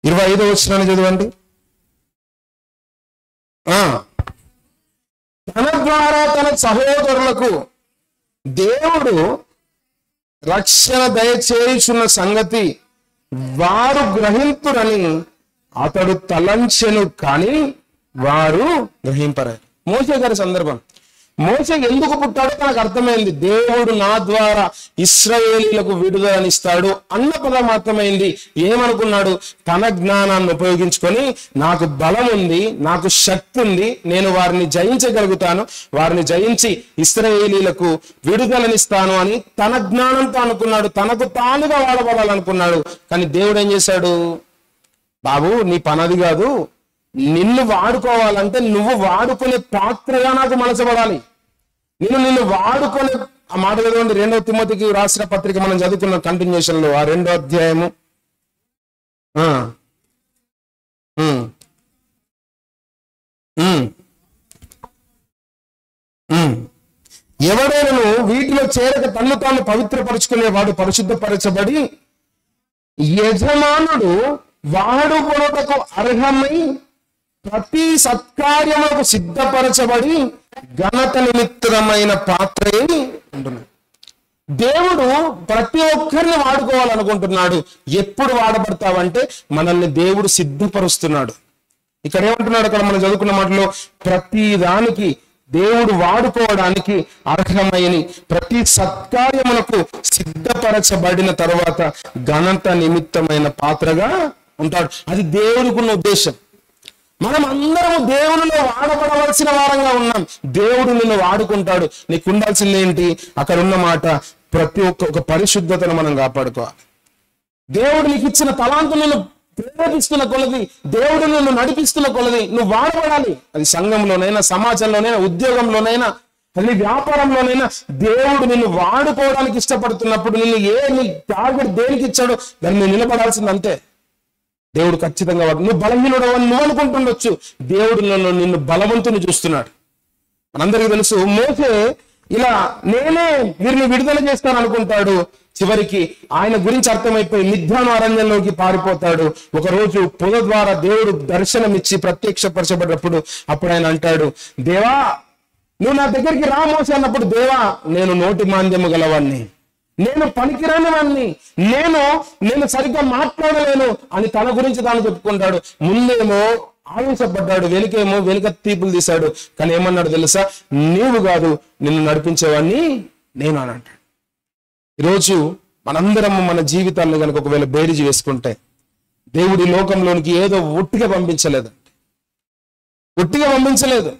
25వ వచనాన్ని చదవండి. తన ద్వారా తన సహోదరులకు దేవుడు రక్షణ దయచేయుచున్న సంగతి వారు గ్రహింతురని అతడు తలంచెను, కానీ వారు గ్రహింపరారు. మోషే గారి సందర్భం. మోషే ఎందుకు పుట్టాడో తనకు అర్థమైంది. దేవుడు నా ద్వారా ఇశ్రాయేలీయులకు విడుదలనిస్తాడు అన్న పదం అర్థమైంది. ఏమనుకున్నాడు? తన జ్ఞానాన్ని ఉపయోగించుకొని నాకు బలం ఉంది, నాకు శక్తి ఉంది, నేను వారిని జయించగలుగుతాను, వారిని జయించి ఇశ్రాయేలీయులకు విడుదలనిస్తాను అని తన జ్ఞానంతో అనుకున్నాడు. తనకు తానుగా వాడబడాలనుకున్నాడు. కానీ దేవుడు ఏం చేశాడు? బాబు, నీ పనది కాదు. నిన్ను వాడుకోవాలంటే నువ్వు వాడుకునే పాత్రగా నాకు మలచబడాలి. నిన్ను వాడుకునే ఆ మాట చదవండి. 2వ తిమోతికి రాసిన పత్రిక మనం చదువుకున్న కంటిన్యూషన్ లో, ఆ 2వ అధ్యాయము. ఎవడైనా వీటిలో చేరక తన్ను తాను పవిత్రపరుచుకునేవాడు పరిశుద్ధపరచబడి యజమానుడు వాడుకొనుటకు అర్హమై ప్రతి సత్కార్యములకు సిద్ధపరచబడి ఘనత నిమిత్తమైన పాత్రే ఉంటున్నాడు. దేవుడు ప్రతి ఒక్కరిని వాడుకోవాలనుకుంటున్నాడు. ఎప్పుడు వాడబడతావంటే మనల్ని దేవుడు సిద్ధపరుస్తున్నాడు. ఇక్కడ ఏమంటున్నాడు? అక్కడ మనం చదువుకున్న మాటలో ప్రతి దానికి దేవుడు వాడుకోవడానికి అర్హమైన ప్రతి సత్కార్యములకు సిద్ధపరచబడిన తర్వాత ఘనత నిమిత్తమైన పాత్రగా ఉంటాడు. అది దేవుడికి ఉన్న ఉద్దేశం. మనం అందరం దేవునిలో వాడబడవలసిన వారంగా ఉన్నాం. దేవుడు నిన్ను వాడుకుంటాడు. నీకు ఉండాల్సింది ఏంటి? అక్కడ ఉన్న మాట, ప్రతి ఒక్క పరిశుద్ధతను మనం కాపాడుకోవాలి. దేవుడు నీకు ఇచ్చిన తలాంతు నిన్ను ప్రేరేపిస్తున్న కొలది, దేవుడు నిన్ను నడిపిస్తున్న కొలది నువ్వు వాడబడాలి. అది సంఘంలోనైనా, సమాజంలోనైనా, ఉద్యోగంలోనైనా, అది వ్యాపారంలోనైనా దేవుడు నిన్ను వాడుకోవడానికి ఇష్టపడుతున్నప్పుడు నీ టార్గెట్ దేనికి ఇచ్చాడో దాన్ని నువ్వు నిలబడాల్సింది అంతే. దేవుడు ఖచ్చితంగా నువ్వు బలహీనుడు అని నువ్వు అనుకుంటుండొచ్చు, దేవుడు నిన్ను బలవంతుని చూస్తున్నాడు. మనందరికీ తెలుసు, మోసే ఇలా నేనే వీరిని విడుదల చేస్తాను అనుకుంటాడు. చివరికి ఆయన గురించి అర్థమైపోయి మిథ్యాను అరణ్యంలోకి పారిపోతాడు. ఒకరోజు పొద ద్వారా దేవుడు దర్శనమిచ్చి ప్రత్యక్షపరచబడినప్పుడు అప్పుడు ఆయన అంటాడు, దేవా నువ్వు నా దగ్గరికి రా మోసే అన్నప్పుడు, దేవా నేను నోటి మాంద్యము గలవాణ్ణి, నేను పనికిరాని వాణ్ణి, నేను సరిగ్గా మాట్లాడలేను అని తన గురించి తాను చెప్పుకుంటాడు. ముందేమో ఆవేశపడ్డాడు, వెనుక తీపులు తీశాడు. కానీ ఏమన్నాడు తెలుసా? నీవు కాదు, నిన్ను నడిపించేవాడిని నేను అని అంటాడు. ఈరోజు మనందరం మన జీవితాలను కనుక ఒకవేళ బేరీజు వేసుకుంటే, దేవుడి లోకంలోనికి ఏదో ఒట్టిగా పంపించలేదండి. ఒట్టిగా పంపించలేదు.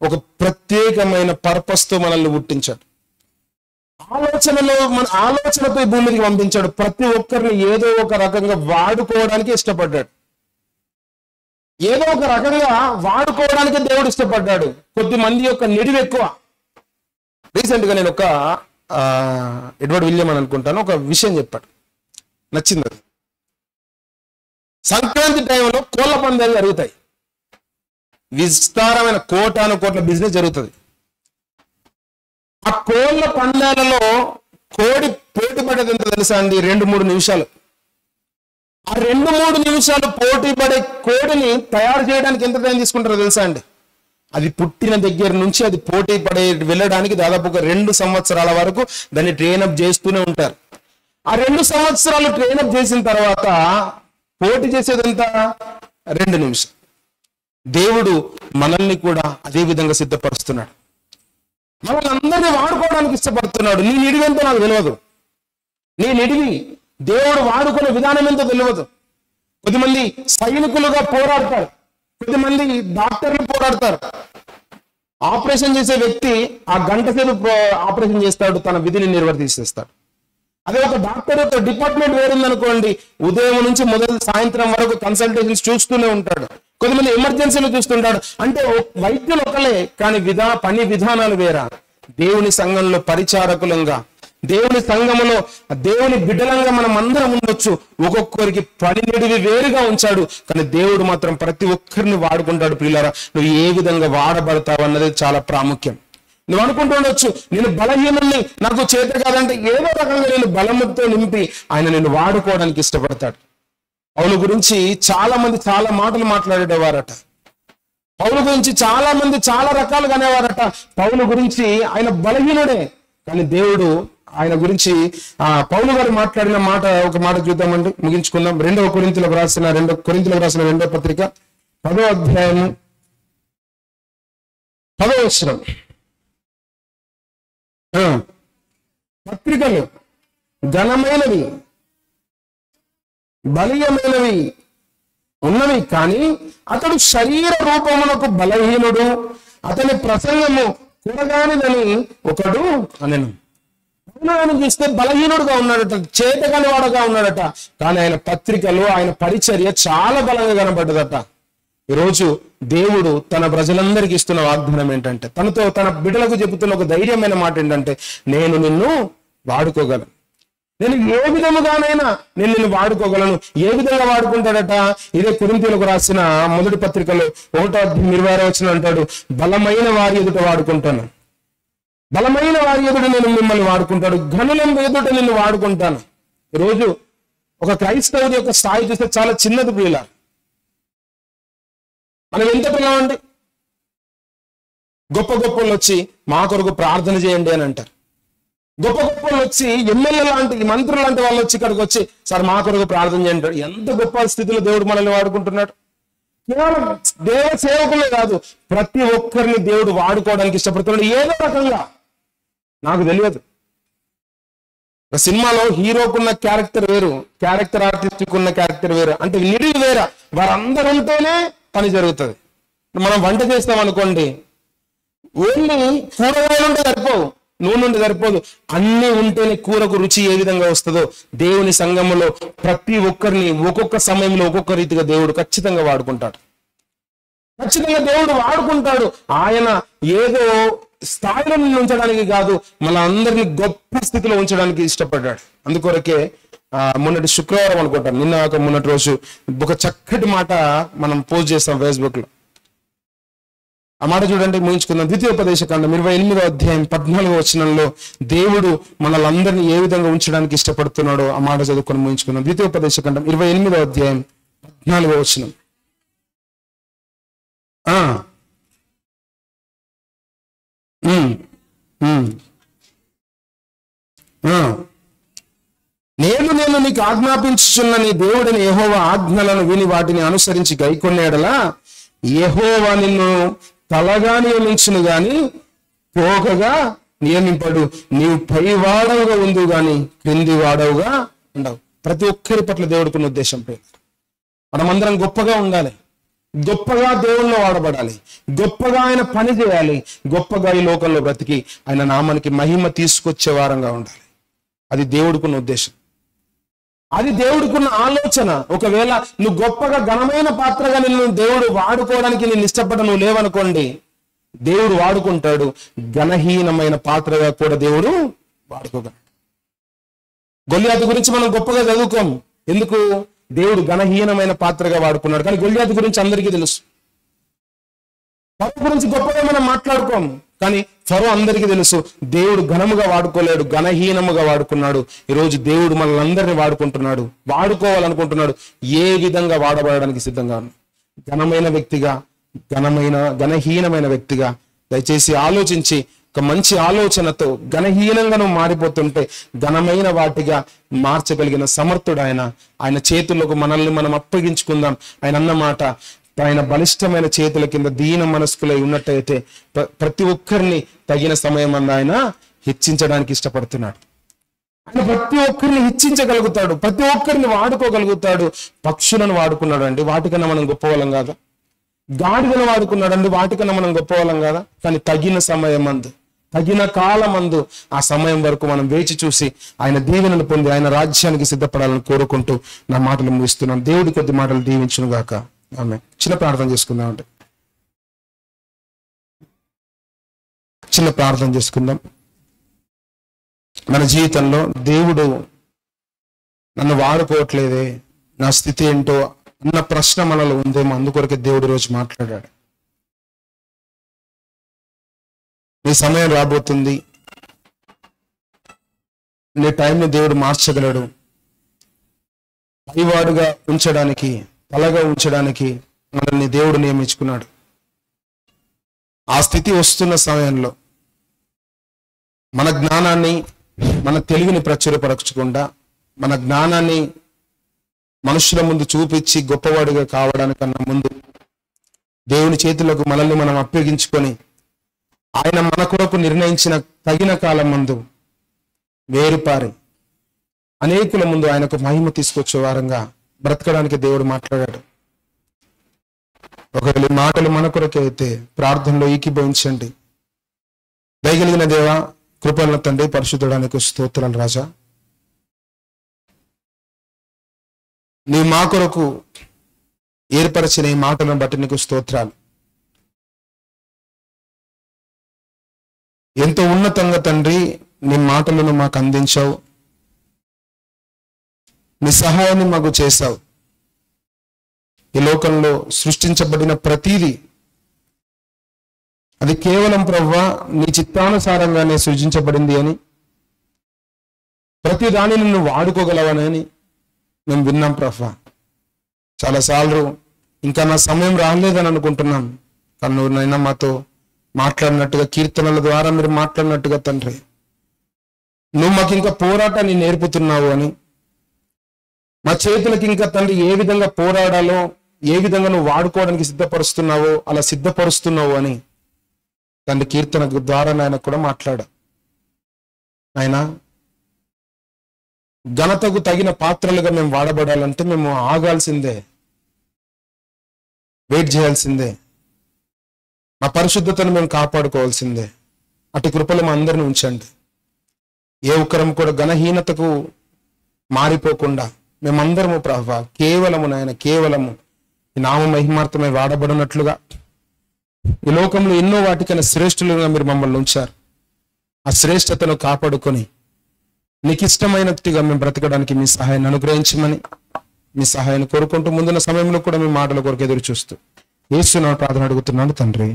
ఒక ప్రత్యేకమైన పర్పస్తో మనల్ని పుట్టించాడు. మన ఆలోచనతో ఈ భూమికి పంపించాడు. ప్రతి ఒక్కరిని ఏదో ఒక రకంగా వాడుకోవడానికి ఇష్టపడ్డాడు. ఏదో ఒక రకంగా వాడుకోవడానికి దేవుడు ఇష్టపడ్డాడు. కొద్దిమంది యొక్క నిడివి ఎక్కువ. రీసెంట్ గా నేను ఒక ఎడ్వర్డ్ విలియం అని అనుకుంటాను, ఒక విషయం చెప్పాడు, నచ్చింది అది. సంక్రాంతి టైంలో కోళ్ల పందాలు జరుగుతాయి. విస్తారమైన కోట్ల బిజినెస్ జరుగుతుంది. ఆ కోళ్ల పందాలలో కోడి పోటీ పడేది ఎంత తెలుసా అండి? 2-3 నిమిషాలు. ఆ 2-3 నిమిషాలు పోటీ పడే కోడిని తయారు చేయడానికి ఎంత టైం తీసుకుంటారో తెలుసా అండి? అది పుట్టిన దగ్గర నుంచి అది పోటీ పడే వెళ్ళడానికి దాదాపు ఒక 2 సంవత్సరాల వరకు దాన్ని ట్రైనప్ చేస్తూనే ఉంటారు. ఆ 2 సంవత్సరాలు ట్రైనప్ చేసిన తర్వాత పోటీ చేసేది ఎంత? 2 నిమిషాలు. దేవుడు మనల్ని కూడా అదే విధంగా సిద్ధపరుస్తున్నాడు. మనల్ని అందరినీ వాడుకోవడానికి ఇష్టపడుతున్నాడు. నీ నిడివి ఎంతో నాకు తెలియదు. నీ నిడివి దేవుడు వాడుకునే విధానం ఎంతో తెలియదు. కొద్దిమంది సైనికులుగా పోరాడతారు, కొద్దిమంది డాక్టర్లు పోరాడతారు. ఆపరేషన్ చేసే వ్యక్తి ఆ గంట సేపు ఆపరేషన్ చేస్తాడు, తన విధిని నిర్వర్తిస్తాడు. అదే ఒక డాక్టర్ యొక్క డిపార్ట్మెంట్ వేరుందనుకోండి, ఉదయం నుంచి మొదలు సాయంత్రం వరకు కన్సల్టేషన్స్ చూస్తూనే ఉంటాడు. కొద్దిమంది ఎమర్జెన్సీలు చూస్తుంటాడు. అంటే వైద్యులు ఒకలే, కానీ పని విధానాలు వేరా. దేవుని సంఘంలో పరిచారకులంగా, దేవుని సంఘములో దేవుని బిడ్డలంగా మనం అందరం ఉండొచ్చు. ఒక్కొక్కరికి పని నిడివి వేరుగా ఉంచాడు, కానీ దేవుడు మాత్రం ప్రతి ఒక్కరిని వాడుకుంటాడు. పిల్లరా, నువ్వు ఏ విధంగా వాడబడతావు అన్నది చాలా ప్రాముఖ్యం. నువ్వు అనుకుంటూ ఉండొచ్చు, నేను బలహీనుల్ని, నాకు చేత కాదంటే ఏదో రకంగా నేను బలముతో నింపి ఆయన నిన్ను వాడుకోవడానికి ఇష్టపడతాడు. పౌలు గురించి చాలా మంది చాలా మాటలు మాట్లాడేవారట. పౌలు గురించి చాలా మంది చాలా రకాలుగా అనేవారట. పౌలు గురించి ఆయన బలహీనుడే, కానీ దేవుడు ఆయన గురించి పౌలు గారు మాట్లాడిన మాట, ఒక మాట చూద్దామండి, ముగించుకుందాం. 2వ కొరింథీయులకు రాసిన 2వ పత్రిక 10వ అధ్యాయము 10వ వచనం. పత్రికలు ఘనమైనవి, బలీయమైనవి ఉన్నవి, కానీ అతడు శరీర రూపమునకు బలహీనుడు, అతని ప్రసంగము కూరగానిదని ఒకడు అనెను. ఆయన చూస్తే బలహీనుడుగా ఉన్నాడట, చేతగాని వాడుగా ఉన్నాడట, కానీ ఆయన పత్రికలు, ఆయన పరిచర్య చాలా బలంగా కనబడ్డదట. ఈరోజు దేవుడు తన ప్రజలందరికీ ఇస్తున్న వాగ్దానం ఏంటంటే, తన బిడ్డలకు చెబుతున్న ఒక ధైర్యమైన మాట ఏంటంటే, నేను నిన్ను వాడుకోగలను. నేను ఏ విధముగానైనా నేను నిన్ను వాడుకోగలను. ఏ విధంగా వాడుకుంటాడట? ఇదే కొరింథీయులకు రాసిన మొదటి పత్రికలో 1:26 వచనం అంటాడు, బలమైన వారి ఎదుట వాడుకుంటాను, బలమైన వారి ఎదుట నేను మిమ్మల్ని వాడుకుంటాడు, ఘనులం ఎదుట నిన్ను వాడుకుంటాను. ఈరోజు ఒక క్రైస్తవుడి యొక్క స్థాయి చూస్తే చాలా చిన్నది ప్రియుల. మనం ఎంత పిల్లమండి, గొప్ప గొప్పలు వచ్చి మా కొరకు ప్రార్థన చేయండి అని అంటారు. గొప్ప గొప్పలు వచ్చి ఎమ్మెల్యే లాంటి మంత్రులు లాంటి వాళ్ళు వచ్చి ఇక్కడికి వచ్చి సార్ మా కొరకు ప్రార్థన చేయండి. ఎంత గొప్ప స్థితిలో దేవుడు మనల్ని వాడుకుంటున్నాడు. కేవలం దేవ సేవకులే కాదు, ప్రతి ఒక్కరిని దేవుడు వాడుకోవడానికి ఇష్టపడుతున్నాడు ఏదో రకంగా. నాకు తెలియదు, ఒక సినిమాలో హీరోకున్న క్యారెక్టర్ వేరు, క్యారెక్టర్ ఆర్టిస్ట్ ఉన్న క్యారెక్టర్ వేరు, అంటే నిడివి వేరా. వారందరూ ఉంటేనే పని జరుగుతుంది. మనం వంట చేస్తాం అనుకోండి, ఓన్లీ కూరగాయలు ఉంటే సరిపోవు, నూనె ఉంటే సరిపోదు, అన్ని ఉంటేనే కూరకు రుచి ఏ విధంగా వస్తుందో దేవుని సంఘములో ప్రతి ఒక్కరిని ఒక్కొక్క సమయంలో ఒక్కొక్క రీతిగా దేవుడు ఖచ్చితంగా వాడుకుంటాడు. ఖచ్చితంగా దేవుడు వాడుకుంటాడు. ఆయన ఏదో స్థాయిలో ఉంచడానికి కాదు, మన అందరినీ గొప్ప స్థితిలో ఉంచడానికి ఇష్టపడ్డాడు. అందుకొరకే మొన్నటి శుక్రవారం అనుకుంటాను, మొన్నటి రోజు ఒక చక్కటి మాట మనం పోస్ట్ చేస్తాం ఫేస్బుక్ లో. ఆ మాట చూడండి, ముగించుకుందాం. ద్వితీయోపదేశకాండం 28వ అధ్యాయం 14వ వచనంలో దేవుడు మనల్ని ఏ విధంగా ఉంచడానికి ఇష్టపడుతున్నాడో ఆ మాట చదువుకొని ముగించుకుందాం. ద్వితీయోపదేశకాండం 28వ అధ్యాయం 14వ వచనం. నేను నీకు ఆజ్ఞాపించుచున్న నీ దేవుడిని యెహోవా ఆజ్ఞలను విని వాటిని అనుసరించి గైకొనేడలా యెహోవా నిన్ను తలగా నియమించును గాని పోకగా నియమింపడు. నీవు పైవాడవుగా ఉండు గాని క్రింది వాడవుగా ఉండవు. ప్రతి ఒక్కరి పట్ల దేవుడికున్న ఉద్దేశం మనమందరం గొప్పగా ఉండాలి, గొప్పగా దేవుల్లో వాడబడాలి, గొప్పగా ఆయన పని చేయాలి, గొప్పగా ఈ లోకంలో బ్రతికి ఆయన నామానికి మహిమ తీసుకొచ్చే వారంగా ఉండాలి. అది దేవుడికున్న ఉద్దేశం, అది దేవుడికున్న ఆలోచన. ఒకవేళ నువ్వు గొప్పగా ఘనమైన పాత్రగా నిన్ను దేవుడు వాడుకోవడానికి నేను ఇష్టపడ్డ నువ్వు లేవనుకోండి, దేవుడు వాడుకుంటాడు. ఘనహీనమైన పాత్రగా కూడా దేవుడు వాడుకోగలడు. గొల్లియాతు గురించి మనం గొప్పగా చదువుకోము, ఎందుకు? దేవుడు ఘనహీనమైన పాత్రగా వాడుకున్నాడు. కానీ గొల్లియాతు గురించి అందరికీ తెలుసు. ఫరో గురించి గొప్పగా మనం మాట్లాడుకోము, కానీ ఫరో అందరికీ తెలుసు. దేవుడు ఘనముగా వాడుకోలేడు, ఘనహీనముగా వాడుకున్నాడు. ఈరోజు దేవుడు మనల్ని అందరినీ వాడుకుంటున్నాడు, వాడుకోవాలనుకుంటున్నాడు. ఏ విధంగా వాడబడడానికి సిద్ధంగా ఉన్నాడు? ఘనమైన వ్యక్తిగా, ఘనహీనమైన వ్యక్తిగా. దయచేసి ఆలోచించి ఒక మంచి ఆలోచనతో ఘనహీనంగా నువ్వు మారిపోతుంటే ఘనమైన వాటిగా మార్చగలిగిన సమర్థుడు ఆయన. ఆయన చేతుల్లోకి మనల్ని మనం అప్పగించుకుందాం. ఆయన అన్నమాట, ఆయన బలిష్టమైన చేతుల కింద దీన మనస్కులై ఉన్నట్టయితే ప్రతి ఒక్కరిని తగిన సమయం అందు ఆయన హెచ్చించడానికి ఇష్టపడుతున్నాడు. ఆయన ప్రతి ఒక్కరిని హెచ్చించగలుగుతాడు, ప్రతి ఒక్కరిని వాడుకోగలుగుతాడు. పక్షులను వాడుకున్నాడు అండి, వాటికన్నా మనం గొప్పవాళ్ళం కాదా? గాడిదను వాడుకున్నాడు అండి, వాటికన్నా మనం గొప్పవాళ్ళం కాదా? కానీ తగిన సమయం అందు, తగిన కాలం అందు, ఆ సమయం వరకు మనం వేచి చూసి ఆయన దీవెనలు పొంది ఆయన రాజ్యానికి సిద్ధపడాలని కోరుకుంటూ నా మాటలు ముగిస్తున్నాను. దేవుడి కొద్ది మాటలు దీవించును గాక. ఆమేన్. చిన్న ప్రార్థన చేసుకుందాం. చిన్న ప్రార్థన చేసుకుందాం. మన జీవితంలో దేవుడు నన్ను వాడుకోవట్లేదే, నా స్థితి ఏంటో అన్న ప్రశ్న మనలో ఉందేమో. అందుకొరకే దేవుడు రోజు మాట్లాడాడు. నీ సమయం రాబోతుంది, నీ టైంని దేవుడు మార్చగలడు. పైవాడుగా ఉంచడానికి, తలగా ఉంచడానికి మనల్ని దేవుడు నియమించుకున్నాడు. ఆ స్థితి వస్తున్న సమయంలో మన జ్ఞానాన్ని, మన తెలివిని ప్రచురపరచకుండా, మన జ్ఞానాన్ని మనుషుల ముందు చూపించి గొప్పవాడిగా కావడానికన్నా ముందు దేవుని చేతులకు మనల్ని మనం అప్పగించుకొని ఆయన మన కొరకు నిర్ణయించిన తగిన కాలం ముందు వేరుపారి అనేకుల ముందు ఆయనకు మహిమ తీసుకొచ్చే వారంగా బ్రతకడానికి దేవుడు మాట్లాడాడు. ఒకవేళ ఈ మాటలు మన కొరకే అయితే ప్రార్థనలో ఏకీభవించండి. దయగలిగిన దేవా, కృపల తండ్రి, పరిశుద్ధుడానికి స్తోత్రాలు రాజా. నీ మా కొరకు ఏర్పరిచిన ఈ మాటలను బట్టి నీకు స్తోత్రాలు. ఎంతో ఉన్నతంగా తండ్రి నీ మాటలను మాకు అందించావు, నీ సహాయాన్ని మాకు చేశావు. ఈ లోకంలో సృష్టించబడిన ప్రతీది అది కేవలం ప్రభువా నీ చిత్తానుసారంగానే సృజించబడింది అని, ప్రతి దానిని నువ్వు వాడుకోగలవని మేము విన్నాం ప్రభువా. చాలాసార్లు ఇంకా నా సమయం రాలేదని అనుకుంటున్నాం, కానీ నువ్వు నైనా మాతో మాట్లాడినట్టుగా, కీర్తనల ద్వారా మీరు మాట్లాడినట్టుగా తండ్రి, నువ్వు మాకు ఇంకా పోరాటాన్ని నేర్పుతున్నావు అని, మా చేతులకి ఇంకా తండ్రి ఏ విధంగా పోరాడాలో, ఏ విధంగా నువ్వు వాడుకోవడానికి సిద్ధపరుస్తున్నావో అలా సిద్ధపరుస్తున్నావు అని తండ్రి కీర్తన ద్వారా నాయన కూడా మాట్లాడా. ఆయన ఘనతకు తగిన పాత్రలుగా మేము వాడబడాలంటే మేము ఆగాల్సిందే, వెయిట్ చేయాల్సిందే, మా పరిశుద్ధతను మేము కాపాడుకోవాల్సిందే. అటు కృపలు మా అందరిని ఉంచండి. ఏ ఒక్కరం కూడా ఘనహీనతకు మారిపోకుండా మేమందరము ప్రభువా కేవలము నాయన, కేవలము ఈ నామ మహిమార్థమై వాడబడినట్లుగా ఈ లోకంలో ఎన్నో వాటికైనా శ్రేష్ఠులుగా మీరు మమ్మల్ని ఉంచారు. ఆ శ్రేష్టతను కాపాడుకొని నీకు ఇష్టమైనట్టుగా మేము బ్రతకడానికి మీ సహాయాన్ని అనుగ్రహించమని, మీ సహాయాన్ని కోరుకుంటూ ముందున్న సమయంలో కూడా మీ మాటల కొరకు ఎదురు చూస్తూ యేసు నామమున ప్రార్థన అడుగుతున్నాను తండ్రి.